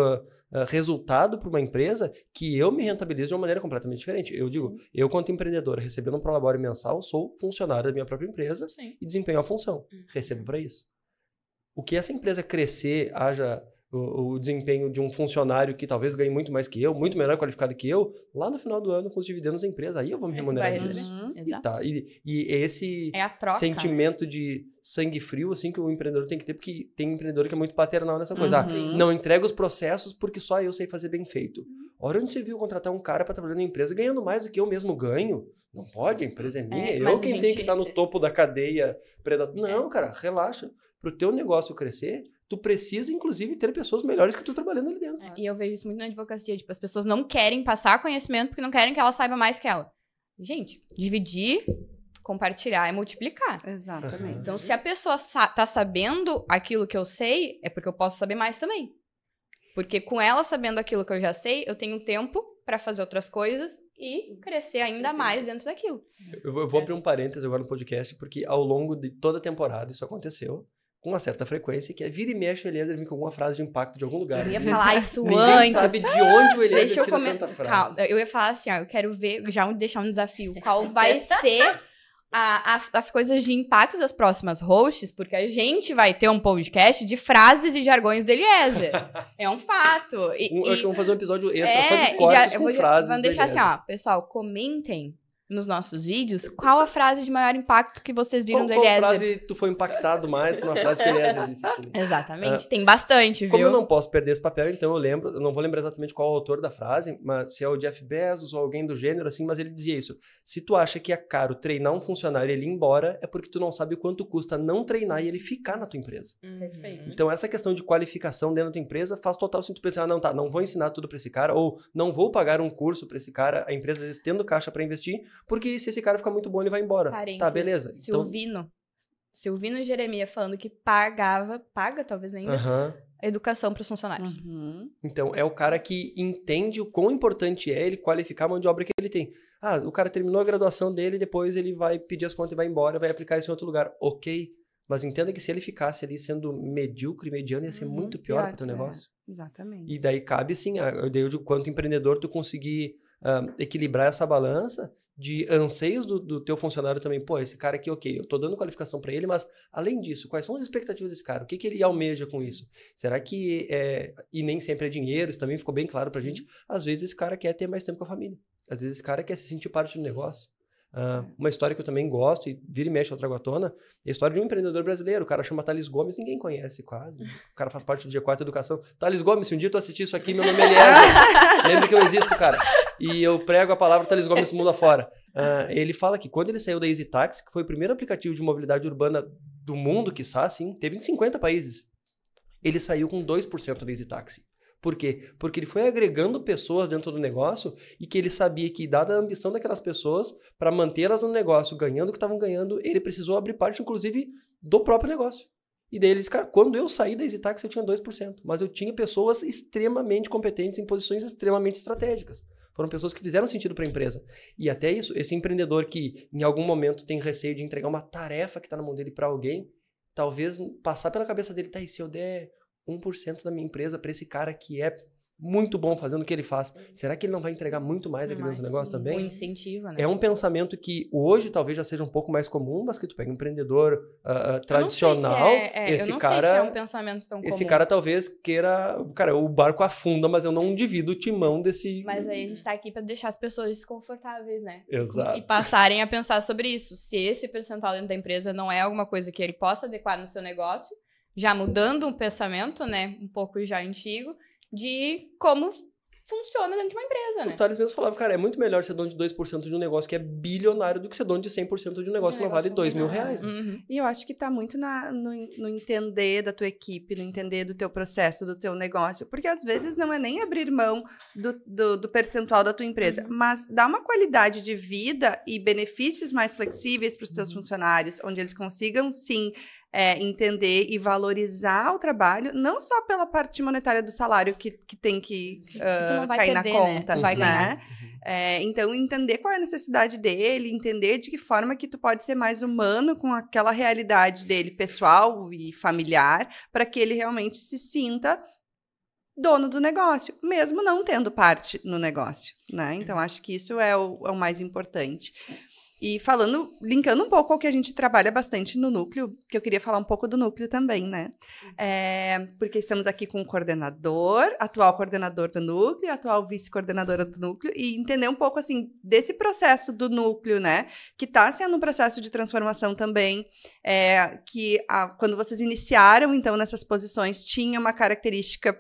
resultado para uma empresa que eu me rentabilizo de uma maneira completamente diferente. Eu digo, eu, quanto empreendedor, recebendo um Prolabore mensal, sou funcionário da minha própria empresa e desempenho a função. Recebo para isso. O que essa empresa crescer, haja o desempenho de um funcionário que talvez ganhe muito mais que eu, muito melhor qualificado que eu, lá no final do ano, com os dividendos da empresa, aí eu vou me remunerar dele. E esse sentimento de sangue frio, assim, que o empreendedor tem que ter, porque tem empreendedor que é muito paternal nessa coisa. Não entrega os processos porque só eu sei fazer bem feito. Ora, onde você viu contratar um cara para trabalhar na empresa ganhando mais do que eu mesmo ganho? Não pode, a empresa é minha, eu quem tem que estar no topo da cadeia predatória. Não, cara, relaxa. Pro teu negócio crescer, tu precisa, inclusive, ter pessoas melhores que tu trabalhando ali dentro. E eu vejo isso muito na advocacia. Tipo, as pessoas não querem passar conhecimento porque não querem que ela saiba mais que ela. Gente, dividir, compartilhar e multiplicar. Exatamente. Então, se a pessoa tá sabendo aquilo que eu sei, é porque eu posso saber mais também. Porque com ela sabendo aquilo que eu já sei, eu tenho tempo para fazer outras coisas e crescer ainda mais dentro daquilo. Eu vou abrir um parênteses agora no podcast, porque ao longo de toda a temporada isso aconteceu. Com uma certa frequência, que é vira e mexe o Eliezer vir com alguma frase de impacto de algum lugar. Eu ia falar isso Ninguém antes. sabe de onde o Eliezer tira tanta frase. Calma, eu ia falar assim, eu quero ver, já deixar um desafio. Qual vai ser as coisas de impacto das próximas hosts, porque a gente vai ter um podcast de frases e jargões do Eliezer. É um fato. Eu acho que vamos fazer um episódio extra só de cortes com frases. Vamos deixar assim, pessoal, comentem nos nossos vídeos, qual a frase de maior impacto que vocês viram do Eliezer? Qual frase tu foi impactado mais por uma frase que o Eliezer disse aqui? Exatamente, tem bastante, viu? Como eu não posso perder esse papel, então eu não vou lembrar exatamente qual é o autor da frase, mas se é o Jeff Bezos ou alguém do gênero, assim, mas ele dizia isso. Se tu acha que é caro treinar um funcionário e ele ir embora, é porque tu não sabe o quanto custa não treinar e ele ficar na tua empresa. Perfeito. Então essa questão de qualificação dentro da tua empresa faz total sentido. Tu pensar, não vou ensinar tudo pra esse cara, ou não vou pagar um curso pra esse cara, a empresa às vezes tendo caixa pra investir, porque se esse cara ficar muito bom, ele vai embora. Tá, beleza. Silvino e Jeremias falando que paga talvez ainda, educação para os funcionários. Então, é o cara que entende o quão importante é ele qualificar a mão de obra que ele tem. O cara terminou a graduação dele, depois ele vai pedir as contas e vai embora, vai aplicar isso em outro lugar. Ok, mas entenda que se ele ficasse ali sendo medíocre, mediano, ia ser muito pior para o teu negócio. Exatamente. E daí cabe, sim, eu digo, quanto empreendedor, tu conseguir equilibrar essa balança de anseios do teu funcionário também. Pô, esse cara aqui, ok, eu tô dando qualificação para ele, mas além disso, quais são as expectativas desse cara? O que ele almeja com isso? Será que e nem sempre é dinheiro, isso também ficou bem claro pra gente. Às vezes esse cara quer ter mais tempo com a família. Às vezes esse cara quer se sentir parte do negócio. Uma história que eu também gosto, e vira e mexe eu trago à tona, é a história de um empreendedor brasileiro. O cara chama Thales Gomes, ninguém conhece quase. O cara faz parte do Dia 4 Educação. Thales Gomes, se um dia tu assistir isso aqui, meu nome é Eliezer. Lembra que eu existo, cara. E eu prego a palavra Thales Gomes mundo afora. Ele fala que quando ele saiu da Easy Taxi, que foi o primeiro aplicativo de mobilidade urbana do mundo, quiçá, assim, teve em 50 países. Ele saiu com 2% da Easy Taxi. Por quê? Porque ele foi agregando pessoas dentro do negócio e que ele sabia que, dada a ambição daquelas pessoas, para mantê-las no negócio, ganhando o que estavam ganhando, ele precisou abrir parte, inclusive, do próprio negócio. E daí ele disse, cara, quando eu saí da Easy Taxi, eu tinha 2%. Mas eu tinha pessoas extremamente competentes em posições extremamente estratégicas. Foram pessoas que fizeram sentido para a empresa. E até isso, esse empreendedor que em algum momento tem receio de entregar uma tarefa que está na mão dele para alguém, talvez passar pela cabeça dele, e se eu der 1% da minha empresa para esse cara que é muito bom fazendo o que ele faz, será que ele não vai entregar muito mais aqui dentro do negócio também? Um incentivo, né? É um pensamento que hoje talvez já seja um pouco mais comum, mas que tu pega um empreendedor tradicional, esse cara... sei se é um pensamento tão comum. Esse cara talvez queira... Cara, o barco afunda, mas eu não divido o timão desse... Mas aí a gente tá aqui para deixar as pessoas desconfortáveis, né? Exato. E passarem a pensar sobre isso. Se esse percentual dentro da empresa não é alguma coisa que ele possa adequar no seu negócio, já mudando um pensamento, né? Um pouco já antigo, de como funciona dentro de uma empresa, né? O Thales mesmo falava, cara, é muito melhor ser dono de 2% de um negócio que é bilionário do que ser dono de 100% de um negócio que não vale R$2.000. E eu acho que tá muito no entender da tua equipe, no entender do teu processo, do teu negócio, porque às vezes não é nem abrir mão do percentual da tua empresa, mas dar uma qualidade de vida e benefícios mais flexíveis para os teus funcionários, onde eles consigam, sim, entender e valorizar o trabalho, não só pela parte monetária do salário que tem que cair na conta, né? Vai ganhar. Então, entender qual é a necessidade dele, entender de que forma que tu pode ser mais humano com aquela realidade dele, pessoal e familiar, para que ele realmente se sinta dono do negócio, mesmo não tendo parte no negócio, né? Então, acho que isso é o mais importante. E linkando um pouco ao que a gente trabalha bastante no núcleo, que eu queria falar um pouco do núcleo também, né? Porque estamos aqui com o coordenador, atual coordenador do núcleo, atual vice-coordenadora do núcleo, e entender um pouco, assim, desse processo do núcleo, né? Que está sendo um processo de transformação também, quando vocês iniciaram, então, nessas posições, tinha uma característica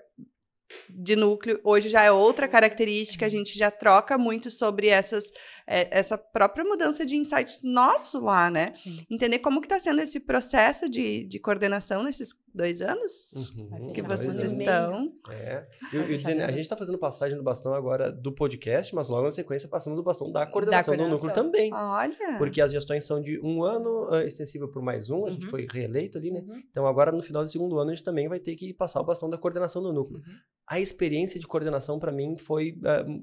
de núcleo, hoje já é outra característica, a gente já troca muito sobre essa própria mudança de insights nosso lá, né? Sim. Entender como que está sendo esse processo de coordenação nesses 2 anos que vocês estão. A gente está fazendo passagem do bastão agora do podcast, mas logo na sequência passamos do bastão da coordenação do núcleo também. Olha! Porque as gestões são de 1 ano, extensível por mais um, a gente foi reeleito ali, né? Então agora no final do 2º ano a gente também vai ter que passar o bastão da coordenação do núcleo. A experiência de coordenação para mim foi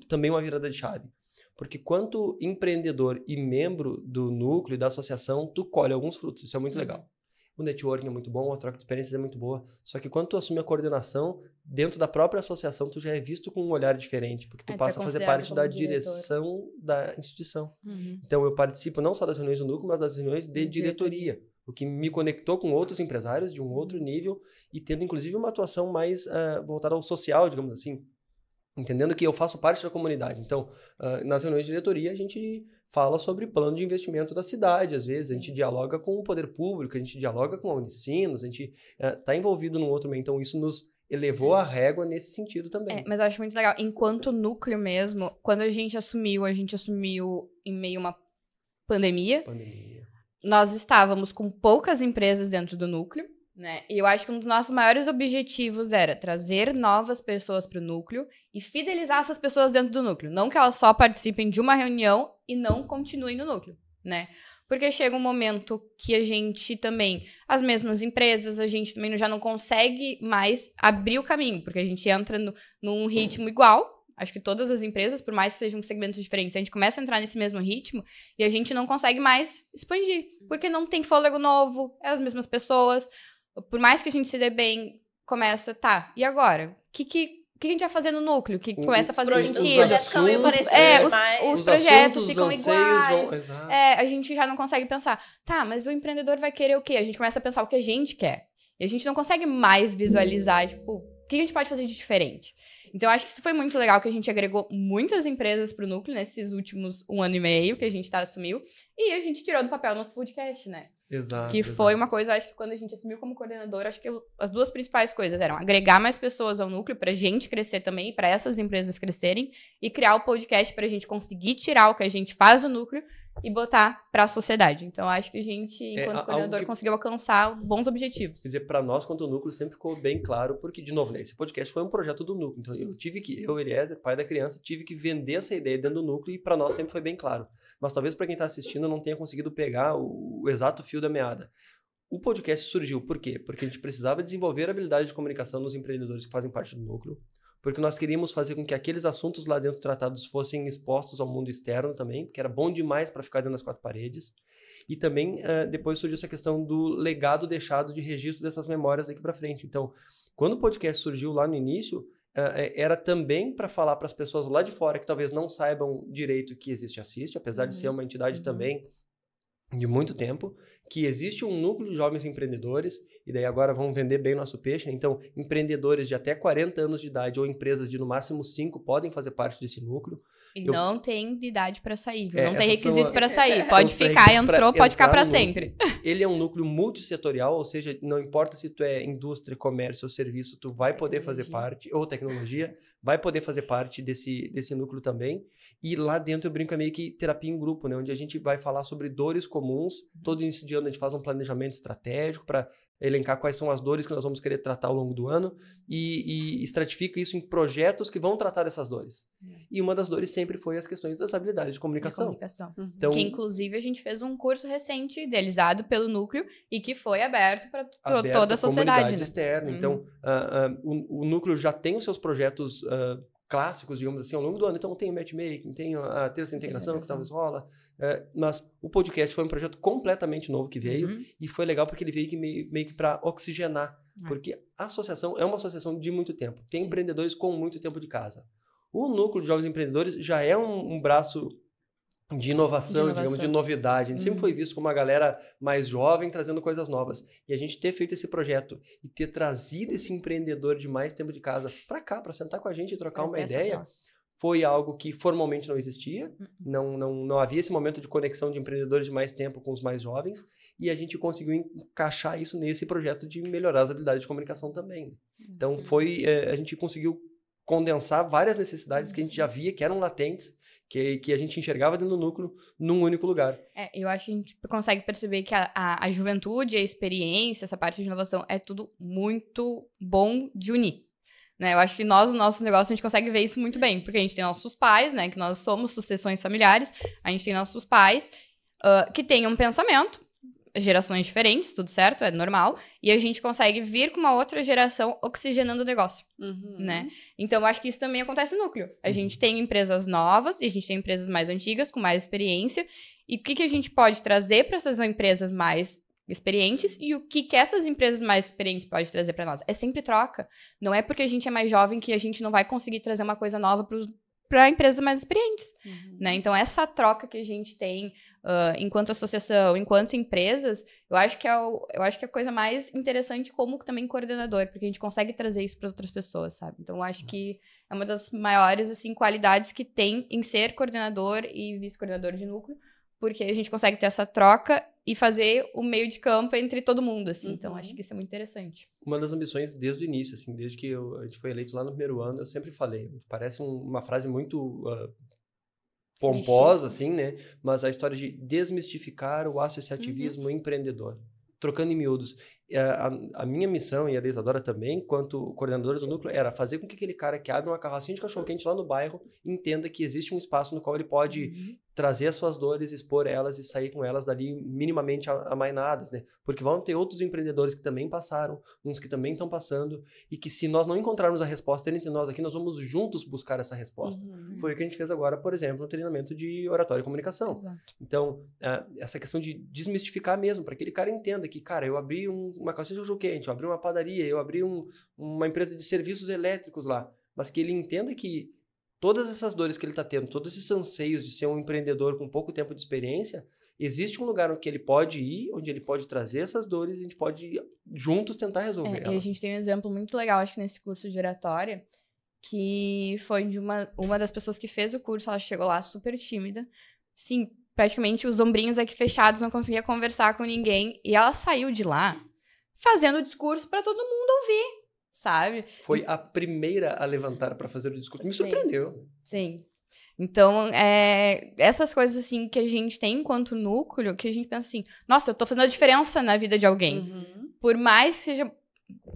também uma virada de chave. Porque quanto empreendedor e membro do núcleo e da associação, tu colhe alguns frutos, isso é muito legal. O networking é muito bom, a troca de experiências é muito boa, só que quando tu assume a coordenação, dentro da própria associação, tu já é visto com um olhar diferente, porque tu passa a fazer parte da direção da instituição. Então eu participo não só das reuniões do núcleo, mas das reuniões de diretoria, o que me conectou com outros empresários de um outro nível e tendo inclusive uma atuação mais voltada ao social, digamos assim, entendendo que eu faço parte da comunidade. Então, nas reuniões de diretoria, a gente fala sobre plano de investimento da cidade, às vezes a gente dialoga com o poder público, a gente dialoga com a Unicinos, a gente está envolvido num outro meio, então isso nos elevou a régua nesse sentido também. Mas eu acho muito legal, enquanto núcleo mesmo, quando a gente assumiu em meio a uma pandemia. Nós estávamos com poucas empresas dentro do núcleo, né? E eu acho que um dos nossos maiores objetivos era trazer novas pessoas para o núcleo e fidelizar essas pessoas dentro do núcleo. Não que elas só participem de uma reunião e não continuem no núcleo, né? Porque chega um momento que a gente também, as mesmas empresas, a gente também já não consegue mais abrir o caminho, porque a gente entra num ritmo igual. Acho que todas as empresas, por mais que sejam segmentos diferentes, a gente começa a entrar nesse mesmo ritmo e a gente não consegue mais expandir, porque não tem fôlego novo, é as mesmas pessoas. Por mais que a gente se dê bem, começa, e agora? O que a gente vai fazer no núcleo? Que começa a fazer sentido? Os projetos ficam meio parecidos. Os projetos ficam iguais. Exato. A gente já não consegue pensar, mas o empreendedor vai querer o quê? A gente começa a pensar o que a gente quer. E a gente não consegue mais visualizar, o que a gente pode fazer de diferente? Então, acho que isso foi muito legal, que a gente agregou muitas empresas para o núcleo nesses últimos 1 ano e meio que a gente assumiu. E a gente tirou do papel o nosso podcast, né? Exato. Que foi uma coisa, acho que quando a gente assumiu como coordenador, acho que as 2 principais coisas eram agregar mais pessoas ao núcleo, pra gente crescer também, para essas empresas crescerem, e criar o podcast pra gente conseguir tirar o que a gente faz do núcleo e botar pra sociedade. Então, acho que a gente, enquanto coordenador, conseguiu alcançar bons objetivos. Quer dizer, para nós, quanto o núcleo, sempre ficou bem claro, porque, de novo, né, esse podcast foi um projeto do núcleo. Então, eu, Eliezer, pai da criança, tive que vender essa ideia dentro do núcleo e para nós sempre foi bem claro. Mas talvez para quem está assistindo não tenha conseguido pegar o exato fio da meada. O podcast surgiu por quê? Porque a gente precisava desenvolver a habilidade de comunicação nos empreendedores que fazem parte do núcleo, porque nós queríamos fazer com que aqueles assuntos lá dentro tratados fossem expostos ao mundo externo também, que era bom demais para ficar dentro das 4 paredes. E também depois surgiu essa questão do legado deixado de registro dessas memórias daqui para frente. Então, quando o podcast surgiu lá no início, era também para falar para as pessoas lá de fora que talvez não saibam direito que existe Assiste, apesar de ser uma entidade também de muito tempo, que existe um núcleo de jovens empreendedores, e daí agora vamos vender bem o nosso peixe, então empreendedores de até 40 anos de idade ou empresas de no máximo 5 podem fazer parte desse núcleo. E não tem idade para sair, viu? Não tem requisito para sair. Pode ficar, entrou, pode ficar para sempre. Ele é um núcleo multissetorial, ou seja, não importa se tu é indústria, comércio ou serviço, tu vai poder fazer parte, ou tecnologia, vai poder fazer parte desse núcleo também. E lá dentro eu brinco é meio que terapia em grupo, né? Onde a gente vai falar sobre dores comuns. Todo início de ano a gente faz um planejamento estratégico para elencar quais são as dores que nós vamos querer tratar ao longo do ano e estratifica isso em projetos que vão tratar dessas dores. E uma das dores sempre foi as questões das habilidades de comunicação. Então, que inclusive a gente fez um curso recente idealizado pelo Núcleo e que foi aberto para toda a sociedade. Comunidade externa. Então, o Núcleo já tem os seus projetos clássicos, digamos assim, ao longo do ano. Então, tem o matchmaking, tem a terça integração que talvez rola. Mas o podcast foi um projeto completamente novo que veio e foi legal porque ele veio meio que para oxigenar. Porque a associação é uma associação de muito tempo. Tem empreendedores com muito tempo de casa. O Núcleo de Jovens Empreendedores já é um braço de inovação, digamos, de novidade. A gente sempre foi visto como uma galera mais jovem trazendo coisas novas. E a gente ter feito esse projeto e ter trazido esse empreendedor de mais tempo de casa para cá, para sentar com a gente e trocar uma ideia, foi algo que formalmente não existia. Não havia esse momento de conexão de empreendedores de mais tempo com os mais jovens. E a gente conseguiu encaixar isso nesse projeto de melhorar as habilidades de comunicação também. Então, a gente conseguiu condensar várias necessidades que a gente já via, que eram latentes, que a gente enxergava dentro do Núcleo num único lugar. Eu acho que a gente consegue perceber que a juventude, a experiência, essa parte de inovação é tudo muito bom de unir. Né? Eu acho que nos nossos negócios a gente consegue ver isso muito bem, porque a gente tem nossos pais, né, que nós somos sucessões familiares, a gente tem nossos pais que têm um pensamento, gerações diferentes, tudo certo, é normal, e a gente consegue vir com uma outra geração oxigenando o negócio, né? Então, eu acho que isso também acontece no Núcleo. A gente tem empresas novas e a gente tem empresas mais antigas, com mais experiência, e o que a gente pode trazer para essas empresas mais experientes e o que essas empresas mais experientes podem trazer para nós. É sempre troca. Não é porque a gente é mais jovem que a gente não vai conseguir trazer uma coisa nova para empresas mais experientes, né? Então, essa troca que a gente tem enquanto associação, enquanto empresas, eu acho que é a coisa mais interessante como também coordenador, porque a gente consegue trazer isso para outras pessoas, sabe? Então, eu acho que é uma das maiores, assim, qualidades que tem em ser coordenador e vice-coordenador de núcleo, porque a gente consegue ter essa troca e fazer o meio de campo entre todo mundo, assim. Então, acho que isso é muito interessante. Uma das ambições desde o início, assim, desde que a gente foi eleito lá no primeiro ano, eu sempre falei, parece uma frase muito pomposa, assim, né? Mas a história de desmistificar o associativismo empreendedor. Trocando em miúdos. A minha missão, e a da Isadora também, enquanto coordenadores do núcleo, era fazer com que aquele cara que abre uma carrocinha de cachorro-quente lá no bairro entenda que existe um espaço no qual ele pode trazer as suas dores, expor elas e sair com elas dali minimamente amainadas, né? Porque vão ter outros empreendedores que também passaram, uns que também estão passando, e que se nós não encontrarmos a resposta entre nós aqui, nós vamos juntos buscar essa resposta. Foi o que a gente fez agora, por exemplo, no treinamento de oratória e comunicação. Exato. Então, essa questão de desmistificar mesmo, para que aquele cara entenda que, cara, eu abri uma calcinha de cachorro quente, eu abri uma padaria, eu abri uma empresa de serviços elétricos lá, mas que ele entenda que todas essas dores que ele está tendo, todos esses anseios de ser um empreendedor com pouco tempo de experiência, existe um lugar onde ele pode ir, onde ele pode trazer essas dores e a gente pode juntos tentar resolver elas. E a gente tem um exemplo muito legal, acho que nesse curso de oratória, que foi de uma das pessoas que fez o curso, ela chegou lá super tímida, sim, praticamente os ombrinhos aqui fechados, não conseguia conversar com ninguém, e ela saiu de lá fazendo o discurso para todo mundo ouvir, sabe? Foi a primeira a levantar para fazer o discurso. Me surpreendeu. Sim. Então, essas coisas, assim, que a gente tem enquanto núcleo, que a gente pensa assim, nossa, eu tô fazendo a diferença na vida de alguém. Por mais que seja,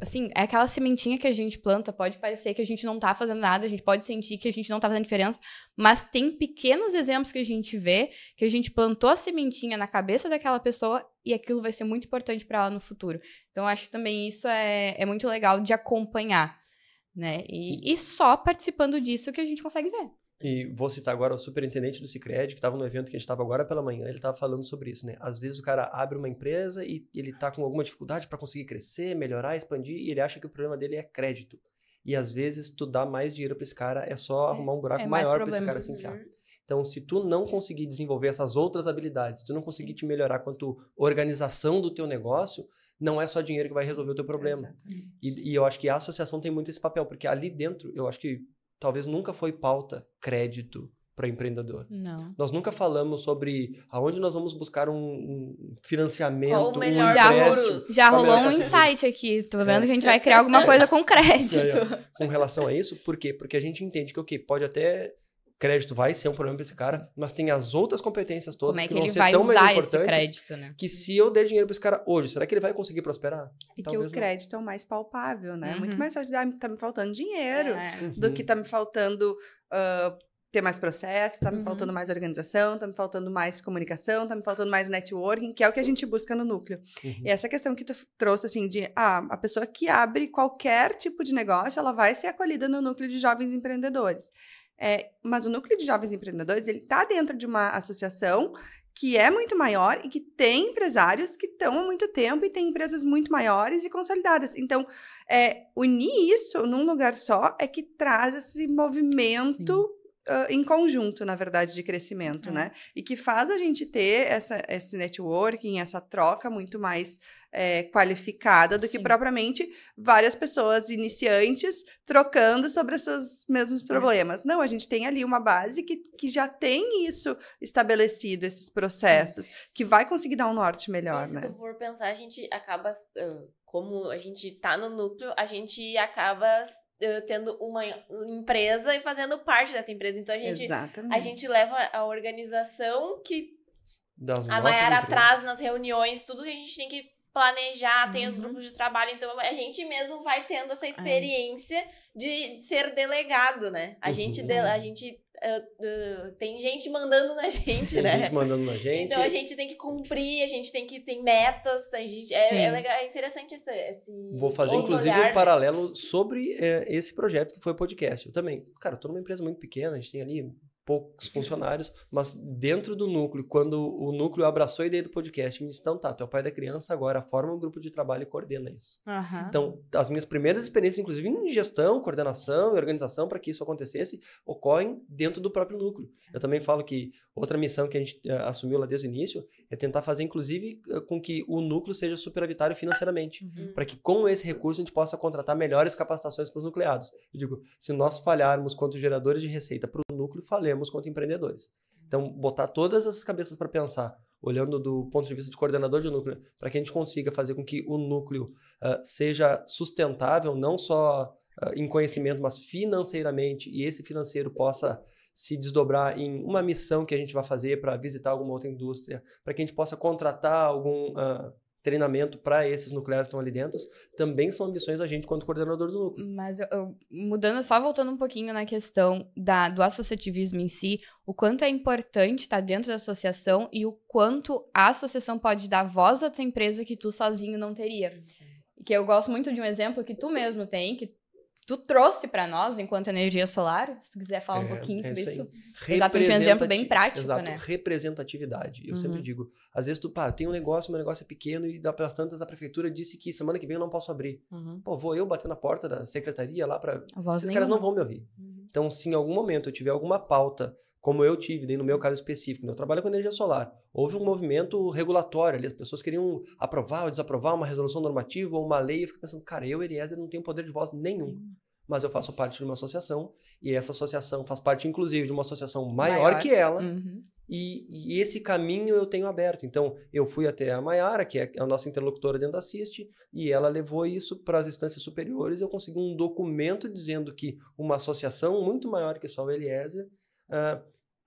assim, é aquela sementinha que a gente planta, pode parecer que a gente não tá fazendo nada, a gente pode sentir que a gente não tá fazendo diferença, mas tem pequenos exemplos que a gente vê, que a gente plantou a sementinha na cabeça daquela pessoa e aquilo vai ser muito importante para ela no futuro. Então, acho que também isso é muito legal de acompanhar, né? E só participando disso que a gente consegue ver. E vou citar agora o superintendente do Sicredi, que estava no evento que a gente estava agora pela manhã, ele estava falando sobre isso, né? Às vezes o cara abre uma empresa e ele está com alguma dificuldade para conseguir crescer, melhorar, expandir, e ele acha que o problema dele é crédito. E às vezes tu dá mais dinheiro para esse cara, é só arrumar um buraco maior para esse cara se enfiar. Então, se tu não conseguir desenvolver essas outras habilidades, se tu não conseguir te melhorar quanto organização do teu negócio, não é só dinheiro que vai resolver o teu problema. E eu acho que a associação tem muito esse papel, porque ali dentro, eu acho que talvez nunca foi pauta crédito para empreendedor. Não. Nós nunca falamos sobre aonde nós vamos buscar um financiamento, qual o melhor já rolou um insight aqui. Tô vendo que a gente vai criar alguma coisa com crédito. Com relação a isso, por quê? Porque a gente entende que, ok, pode até crédito vai ser um problema para esse cara, mas tem as outras competências todas como é que que vão ele ser vai tão mais usar importantes esse crédito, né? que se eu der dinheiro para esse cara hoje, será que ele vai conseguir prosperar? E Talvez que o crédito é o mais palpável, né? Uhum. Muito mais fácil de tá me faltando dinheiro não. do que tá me faltando ter mais processo, tá me faltando mais organização, tá me faltando mais comunicação, tá me faltando mais networking, que é o que a gente busca no núcleo. E essa questão que tu trouxe, assim, de a pessoa que abre qualquer tipo de negócio, ela vai ser acolhida no núcleo de jovens empreendedores. Mas o núcleo de jovens empreendedores, ele tá dentro de uma associação que é muito maior e que tem empresários que estão há muito tempo e tem empresas muito maiores e consolidadas. Então, unir isso num lugar só é que traz esse movimento em conjunto, na verdade, de crescimento, né? E que faz a gente ter esse networking, essa troca muito mais qualificada do que propriamente várias pessoas iniciantes trocando sobre os seus mesmos problemas. Não, a gente tem ali uma base que já tem isso estabelecido, esses processos, que vai conseguir dar um norte melhor, né? Se tu for pensar, a gente acaba, como a gente tá no núcleo, a gente acaba tendo uma empresa e fazendo parte dessa empresa. Então, a gente leva a organização que a Mayara traz nas reuniões, tudo que a gente tem que planejar, tem os grupos de trabalho. Então, a gente mesmo vai tendo essa experiência de ser delegado, né? A gente tem gente mandando na gente, né? Tem gente mandando na gente. Então, a gente tem que cumprir, a gente tem que ter metas. A gente, é legal, é interessante esse Vou fazer, inclusive, um paralelo sobre esse projeto que foi o podcast. Eu também. Cara, eu tô numa empresa muito pequena, a gente tem ali poucos funcionários, mas dentro do núcleo, quando o núcleo abraçou a ideia do podcast, me disse, então tá, tu é o pai da criança, agora forma um grupo de trabalho e coordena isso. Então, as minhas primeiras experiências, inclusive em gestão, coordenação e organização para que isso acontecesse, ocorrem dentro do próprio núcleo. Eu também falo que outra missão que a gente assumiu lá desde o início é tentar fazer, inclusive, com que o núcleo seja superavitário financeiramente, para que com esse recurso a gente possa contratar melhores capacitações para os nucleados. Eu digo, se nós falharmos quanto geradores de receita para o núcleo, falemos quanto empreendedores. Então, botar todas essas cabeças para pensar, olhando do ponto de vista de coordenador de núcleo, para que a gente consiga fazer com que o núcleo seja sustentável, não só em conhecimento, mas financeiramente, e esse financeiro possa se desdobrar em uma missão que a gente vai fazer para visitar alguma outra indústria, para que a gente possa contratar algum treinamento para esses nucleares que estão ali dentro, também são ambições da gente quanto coordenador do núcleo. Mas mudando, só voltando um pouquinho na questão do associativismo em si, o quanto é importante estar dentro da associação e o quanto a associação pode dar voz à tua empresa que tu sozinho não teria. Que eu gosto muito de um exemplo que tu mesmo tem, que tu trouxe para nós, enquanto energia solar, se tu quiser falar um pouquinho sobre isso. Exatamente, um exemplo bem prático, né? Representatividade. Eu sempre digo, às vezes tem um negócio, meu negócio é pequeno e das tantas a prefeitura disse que semana que vem eu não posso abrir. Pô, vou eu bater na porta da secretaria lá para... Esses caras não vão me ouvir. Então, se em algum momento eu tiver alguma pauta, como eu tive, no meu caso específico, eu trabalho com energia solar, houve um movimento regulatório ali, as pessoas queriam aprovar ou desaprovar uma resolução normativa ou uma lei, eu fico pensando, cara, eu, Eliezer, não tenho poder de voz nenhum, mas eu faço parte de uma associação, e essa associação faz parte, inclusive, de uma associação maior que ela, e esse caminho eu tenho aberto. Então, eu fui até a Mayara, que é a nossa interlocutora dentro da CIST, e ela levou isso para as instâncias superiores, e eu consegui um documento dizendo que uma associação muito maior que só o Eliezer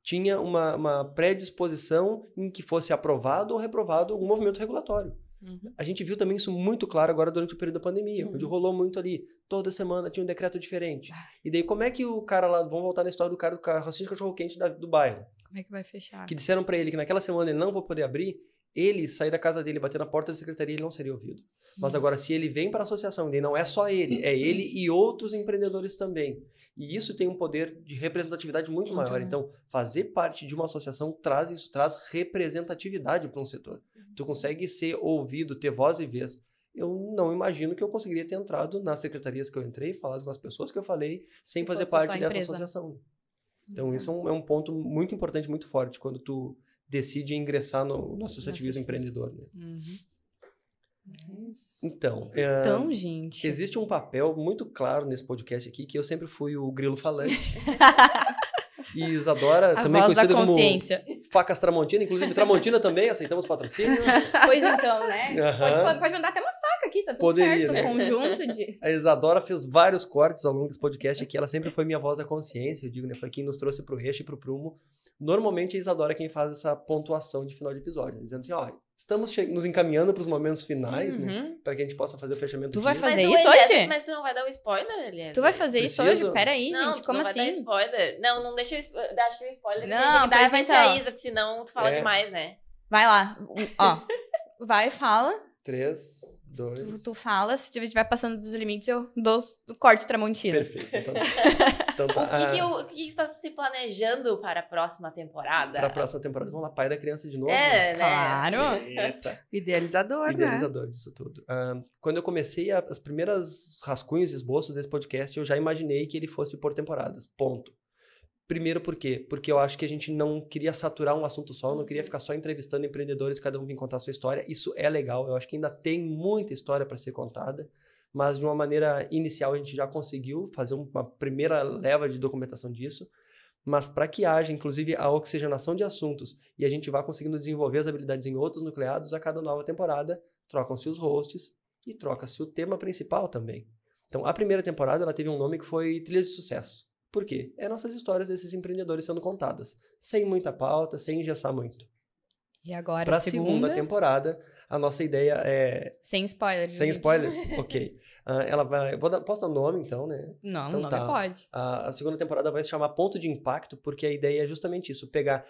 tinha uma predisposição em que fosse aprovado ou reprovado algum movimento regulatório. A gente viu também isso muito claro agora durante o período da pandemia, onde rolou muito ali. Toda semana tinha um decreto diferente. E daí, como é que o cara lá... Vamos voltar na história do cara do carrocinho de cachorro-quente do bairro. Como é que vai fechar? Que disseram para ele que naquela semana ele não vai poder abrir, ele sair da casa dele, bater na porta da secretaria, ele não seria ouvido. Mas agora, se ele vem para a associação, daí não é só ele, é ele e outros empreendedores também. E isso tem um poder de representatividade muito maior. Então, fazer parte de uma associação traz representatividade para um setor. Tu consegue ser ouvido, ter voz e vez. Eu não imagino que eu conseguiria ter entrado nas secretarias que eu entrei, falado com as pessoas que eu falei, sem fazer parte dessa associação. Então, isso é um ponto muito importante, muito forte, quando tu decide ingressar no associativismo empreendedor. Né? Então, gente... existe um papel muito claro nesse podcast aqui, que eu sempre fui o grilo falante. E Isadora, também conhecida como Facas Tramontina, inclusive Tramontina também, aceitamos patrocínio. Pois então, né? Pode mandar até umas facas aqui, tá tudo Poderia, certo. né? Conjunto de... A Isadora fez vários cortes ao longo desse podcast aqui. Ela sempre foi minha voz da consciência, eu digo, né? Foi quem nos trouxe pro eixo e pro prumo. Normalmente a Isadora é quem faz essa pontuação de final de episódio, dizendo assim, ó, estamos nos encaminhando pros momentos finais, né? Para que a gente possa fazer o fechamento. Tu vai disso. fazer isso hoje? Mas tu não vai dar o spoiler, Elias? Tu vai fazer isso hoje? Peraí, não, gente, como não assim? Vai dar spoiler. Não deixa eu... Acho que o spoiler não, que dar vai então. ser a Isa, porque senão tu fala demais, né? Vai lá, ó. Vai, fala. 3, 2... Tu fala, se tiver passando dos limites, eu dou o corte Tramontina. Perfeito. Então tá. O que está se planejando para a próxima temporada? Para a próxima temporada, vamos lá, pai da criança de novo? Né? Claro. Eita. Idealizador, Idealizador disso tudo. Quando eu comecei as primeiras rascunhos e esboços desse podcast, eu já imaginei que ele fosse por temporadas. Ponto. Primeiro, por quê? Porque eu acho que a gente não queria saturar um assunto só, não queria ficar só entrevistando empreendedores, cada um vir contar a sua história. Isso é legal, eu acho que ainda tem muita história para ser contada, mas de uma maneira inicial a gente já conseguiu fazer uma primeira leva de documentação disso, mas para que haja, inclusive, a oxigenação de assuntos e a gente vá conseguindo desenvolver as habilidades em outros nucleados, a cada nova temporada trocam-se os hosts e troca-se o tema principal também. Então, a primeira temporada ela teve um nome que foi Trilhas de Sucesso. Por quê? É nossas histórias desses empreendedores sendo contadas, sem muita pauta, sem engessar muito. E agora, para a segunda temporada, a nossa ideia é... Sem spoilers. Sem spoilers? Ok. Ela vai... Posso dar nome, então, né? Não, então, o nome pode. A segunda temporada vai se chamar Ponto de Impacto, porque a ideia é justamente isso, pegar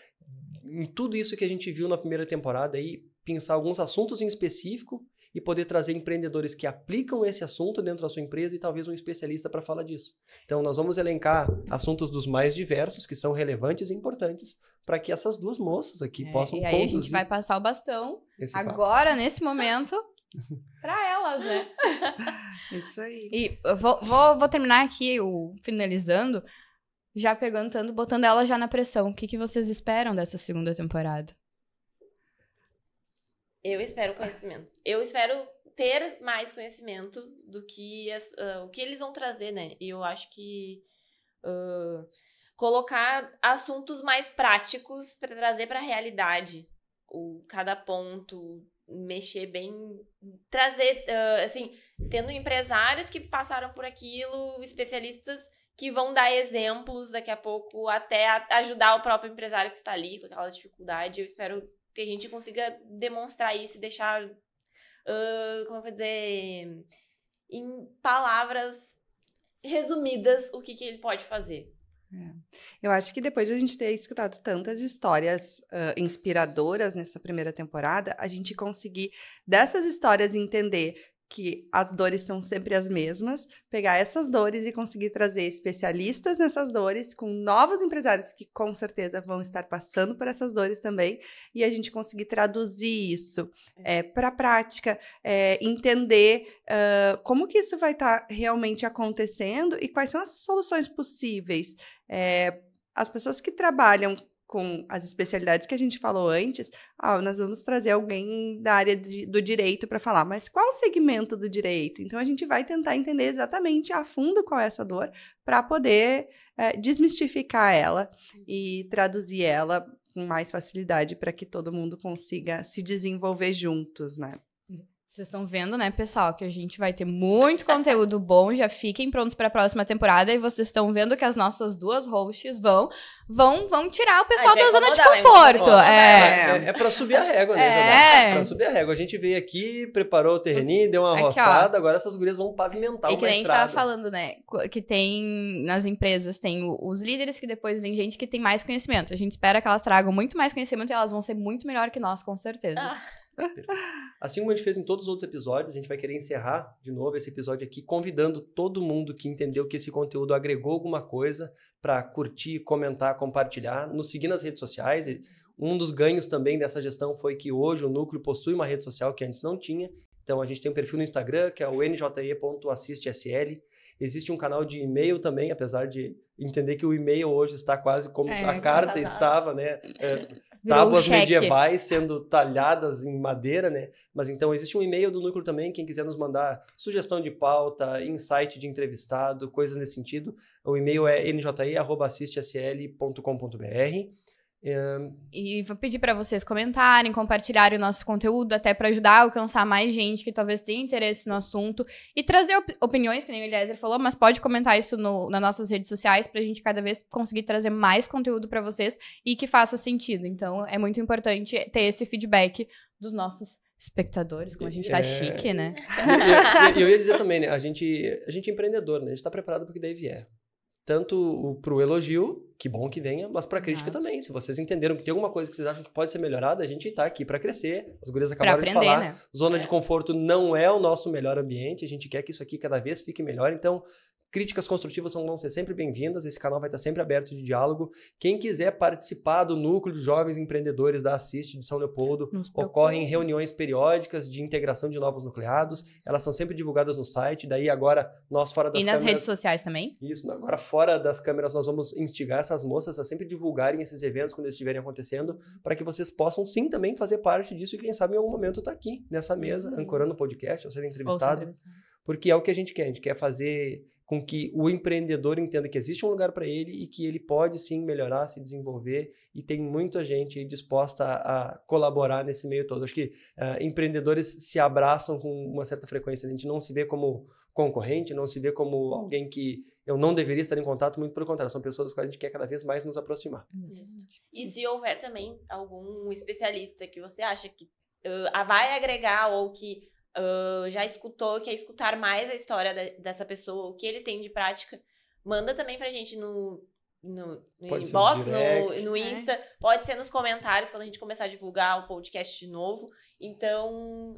em tudo isso que a gente viu na primeira temporada e pensar alguns assuntos em específico e poder trazer empreendedores que aplicam esse assunto dentro da sua empresa e talvez um especialista para falar disso. Então, nós vamos elencar assuntos dos mais diversos, que são relevantes e importantes, para que essas duas moças aqui possam conduzir. E aí a gente vai passar o bastão, agora, nesse momento, para elas, né? Isso aí. E eu vou terminar aqui, finalizando, já perguntando, botando ela já na pressão. O que vocês esperam dessa segunda temporada? Eu espero conhecimento. Eu espero ter mais conhecimento do que o que eles vão trazer, né? E eu acho que colocar assuntos mais práticos para trazer para a realidade cada ponto, mexer bem, trazer, assim, tendo empresários que passaram por aquilo, especialistas que vão dar exemplos daqui a pouco, até ajudar o próprio empresário que está ali com aquela dificuldade. Eu espero que a gente consiga demonstrar isso e deixar, como eu vou dizer, em palavras resumidas o que ele pode fazer. Eu acho que depois de a gente ter escutado tantas histórias inspiradoras nessa primeira temporada, a gente conseguir dessas histórias entender que as dores são sempre as mesmas, pegar essas dores e conseguir trazer especialistas nessas dores, com novos empresários que com certeza vão estar passando por essas dores também, e a gente conseguir traduzir isso para a prática, entender como que isso vai estar realmente acontecendo e quais são as soluções possíveis. As pessoas que trabalham com as especialidades que a gente falou antes, nós vamos trazer alguém da área do direito para falar, mas qual o segmento do direito? Então, a gente vai tentar entender exatamente a fundo qual é essa dor para poder desmistificar ela e traduzir ela com mais facilidade para que todo mundo consiga se desenvolver juntos, né? Vocês estão vendo, né, pessoal, que a gente vai ter muito conteúdo bom, já fiquem prontos para a próxima temporada, e vocês estão vendo que as nossas duas hosts vão tirar o pessoal da zona de conforto. É para subir a régua, né? Para subir a régua. A gente veio aqui, preparou o terreninho, deu uma roçada, agora essas gurias vão pavimentar uma estrada. E que nem a gente tava falando, né, que tem, nas empresas, tem os líderes, que depois vem gente que tem mais conhecimento. A gente espera que elas tragam muito mais conhecimento e elas vão ser muito melhor que nós, com certeza. Assim como a gente fez em todos os outros episódios, a gente vai querer encerrar de novo esse episódio aqui convidando todo mundo que entendeu que esse conteúdo agregou alguma coisa para curtir, comentar, compartilhar, nos seguir nas redes sociais. Um dos ganhos também dessa gestão foi que hoje o Núcleo possui uma rede social que antes não tinha. Então a gente tem um perfil no Instagram, que é o nje.assistesl. Existe um canal de e-mail também, apesar de entender que o e-mail hoje está quase como a carta estava, né? Tábuas medievais sendo talhadas em madeira, né? Mas então existe um e-mail do Núcleo também, quem quiser nos mandar sugestão de pauta, insight de entrevistado, coisas nesse sentido. O e-mail é nje@assistesl.com.br. E vou pedir para vocês comentarem, compartilharem o nosso conteúdo, até para ajudar a alcançar mais gente que talvez tenha interesse no assunto e trazer opiniões, que nem o Eliezer falou, mas pode comentar isso nas nossas redes sociais pra gente cada vez conseguir trazer mais conteúdo para vocês e que faça sentido. Então, é muito importante ter esse feedback dos nossos espectadores, como a gente tá chique, né? E eu ia dizer também, né? A gente é empreendedor, né? A gente tá preparado pro que daí vier. Tanto pro elogio, que bom que venha, mas pra crítica também. Se vocês entenderam que tem alguma coisa que vocês acham que pode ser melhorada, a gente tá aqui pra crescer. As gurias acabaram de falar. Né? Zona de conforto não é o nosso melhor ambiente. A gente quer que isso aqui cada vez fique melhor. Então, críticas construtivas vão ser sempre bem-vindas. Esse canal vai estar sempre aberto de diálogo. Quem quiser participar do núcleo de jovens empreendedores da Assist de São Leopoldo, ocorrem reuniões periódicas de integração de novos nucleados. Elas são sempre divulgadas no site. Daí agora, nós fora das câmeras... E nas redes sociais também? Isso. Agora, fora das câmeras, nós vamos instigar essas moças a sempre divulgarem esses eventos quando eles estiverem acontecendo, para que vocês possam, sim, também fazer parte disso e, quem sabe, em algum momento estar aqui, nessa mesa, ancorando o podcast, ou sendo entrevistado. Porque é o que a gente quer. A gente quer fazer com que o empreendedor entenda que existe um lugar para ele e que ele pode sim melhorar, se desenvolver, e tem muita gente aí disposta a colaborar nesse meio todo. Acho que empreendedores se abraçam com uma certa frequência. A gente não se vê como concorrente, não se vê como alguém que eu não deveria estar em contato, muito pelo contrário, são pessoas das quais a gente quer cada vez mais nos aproximar. E se houver também algum especialista que você acha que vai agregar ou que já escutou, quer escutar mais a história dessa pessoa, o que ele tem de prática, manda também pra gente no inbox, no Insta, pode ser nos comentários quando a gente começar a divulgar o podcast de novo. Então,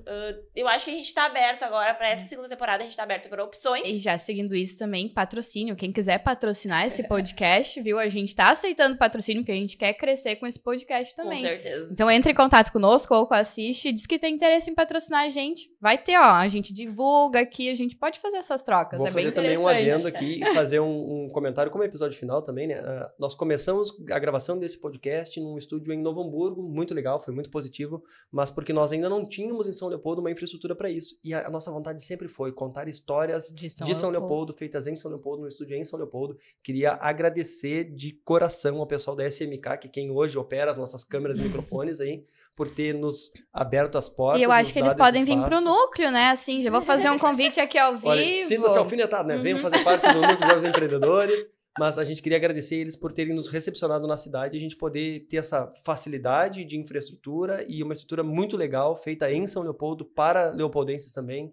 eu acho que a gente tá aberto agora para essa segunda temporada, a gente tá aberto para opções. E já seguindo isso também, patrocínio. Quem quiser patrocinar esse podcast, viu? A gente tá aceitando patrocínio, porque a gente quer crescer com esse podcast também. Com certeza. Então, entre em contato conosco ou com a Assist, diz que tem interesse em patrocinar a gente. Vai ter, ó, a gente divulga aqui, a gente pode fazer essas trocas. Vou fazer também um adendo aqui e fazer um comentário como episódio final também, né? Nós começamos a gravação desse podcast num estúdio em Novo Hamburgo, muito legal, foi muito positivo, mas porque nós ainda não tínhamos em São Leopoldo uma infraestrutura para isso. E a nossa vontade sempre foi contar histórias de São Leopoldo, feitas em São Leopoldo, no estúdio em São Leopoldo. Queria agradecer de coração ao pessoal da SMK, que quem hoje opera as nossas câmeras e microfones aí, por ter nos aberto as portas. E eu acho que eles podem vir pro núcleo, né? Assim, já vou fazer um convite aqui ao vivo. Olha, sinta-se alfinetado, né? Venham fazer parte do núcleo de jovens empreendedores. Mas a gente queria agradecer eles por terem nos recepcionado na cidade e a gente poder ter essa facilidade de infraestrutura e uma estrutura muito legal, feita em São Leopoldo, para leopoldenses também.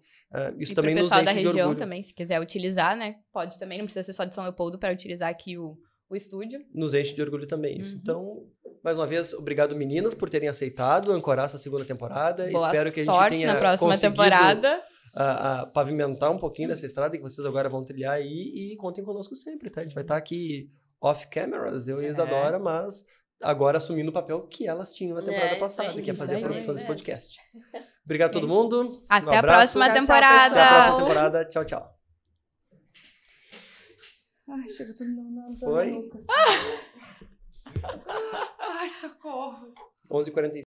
Isso e também nos enche de orgulho. O pessoal da região também, se quiser utilizar, né? Pode também, não precisa ser só de São Leopoldo para utilizar aqui o estúdio. Nos enche de orgulho também isso. Então, mais uma vez, obrigado meninas por terem aceitado ancorar essa segunda temporada. Boa Espero que a gente sorte tenha na próxima temporada. A pavimentar um pouquinho dessa estrada que vocês agora vão trilhar aí e contem conosco sempre, tá? A gente vai estar aqui off cameras, eu e a Isadora, mas agora assumindo o papel que elas tinham na temporada passada, que é fazer a produção desse podcast. Obrigado a todo mundo. Até a próxima temporada. Até a próxima temporada. Tchau, tchau. Ai, chega, eu tô me dando. Foi? Ai, socorro. 11h45.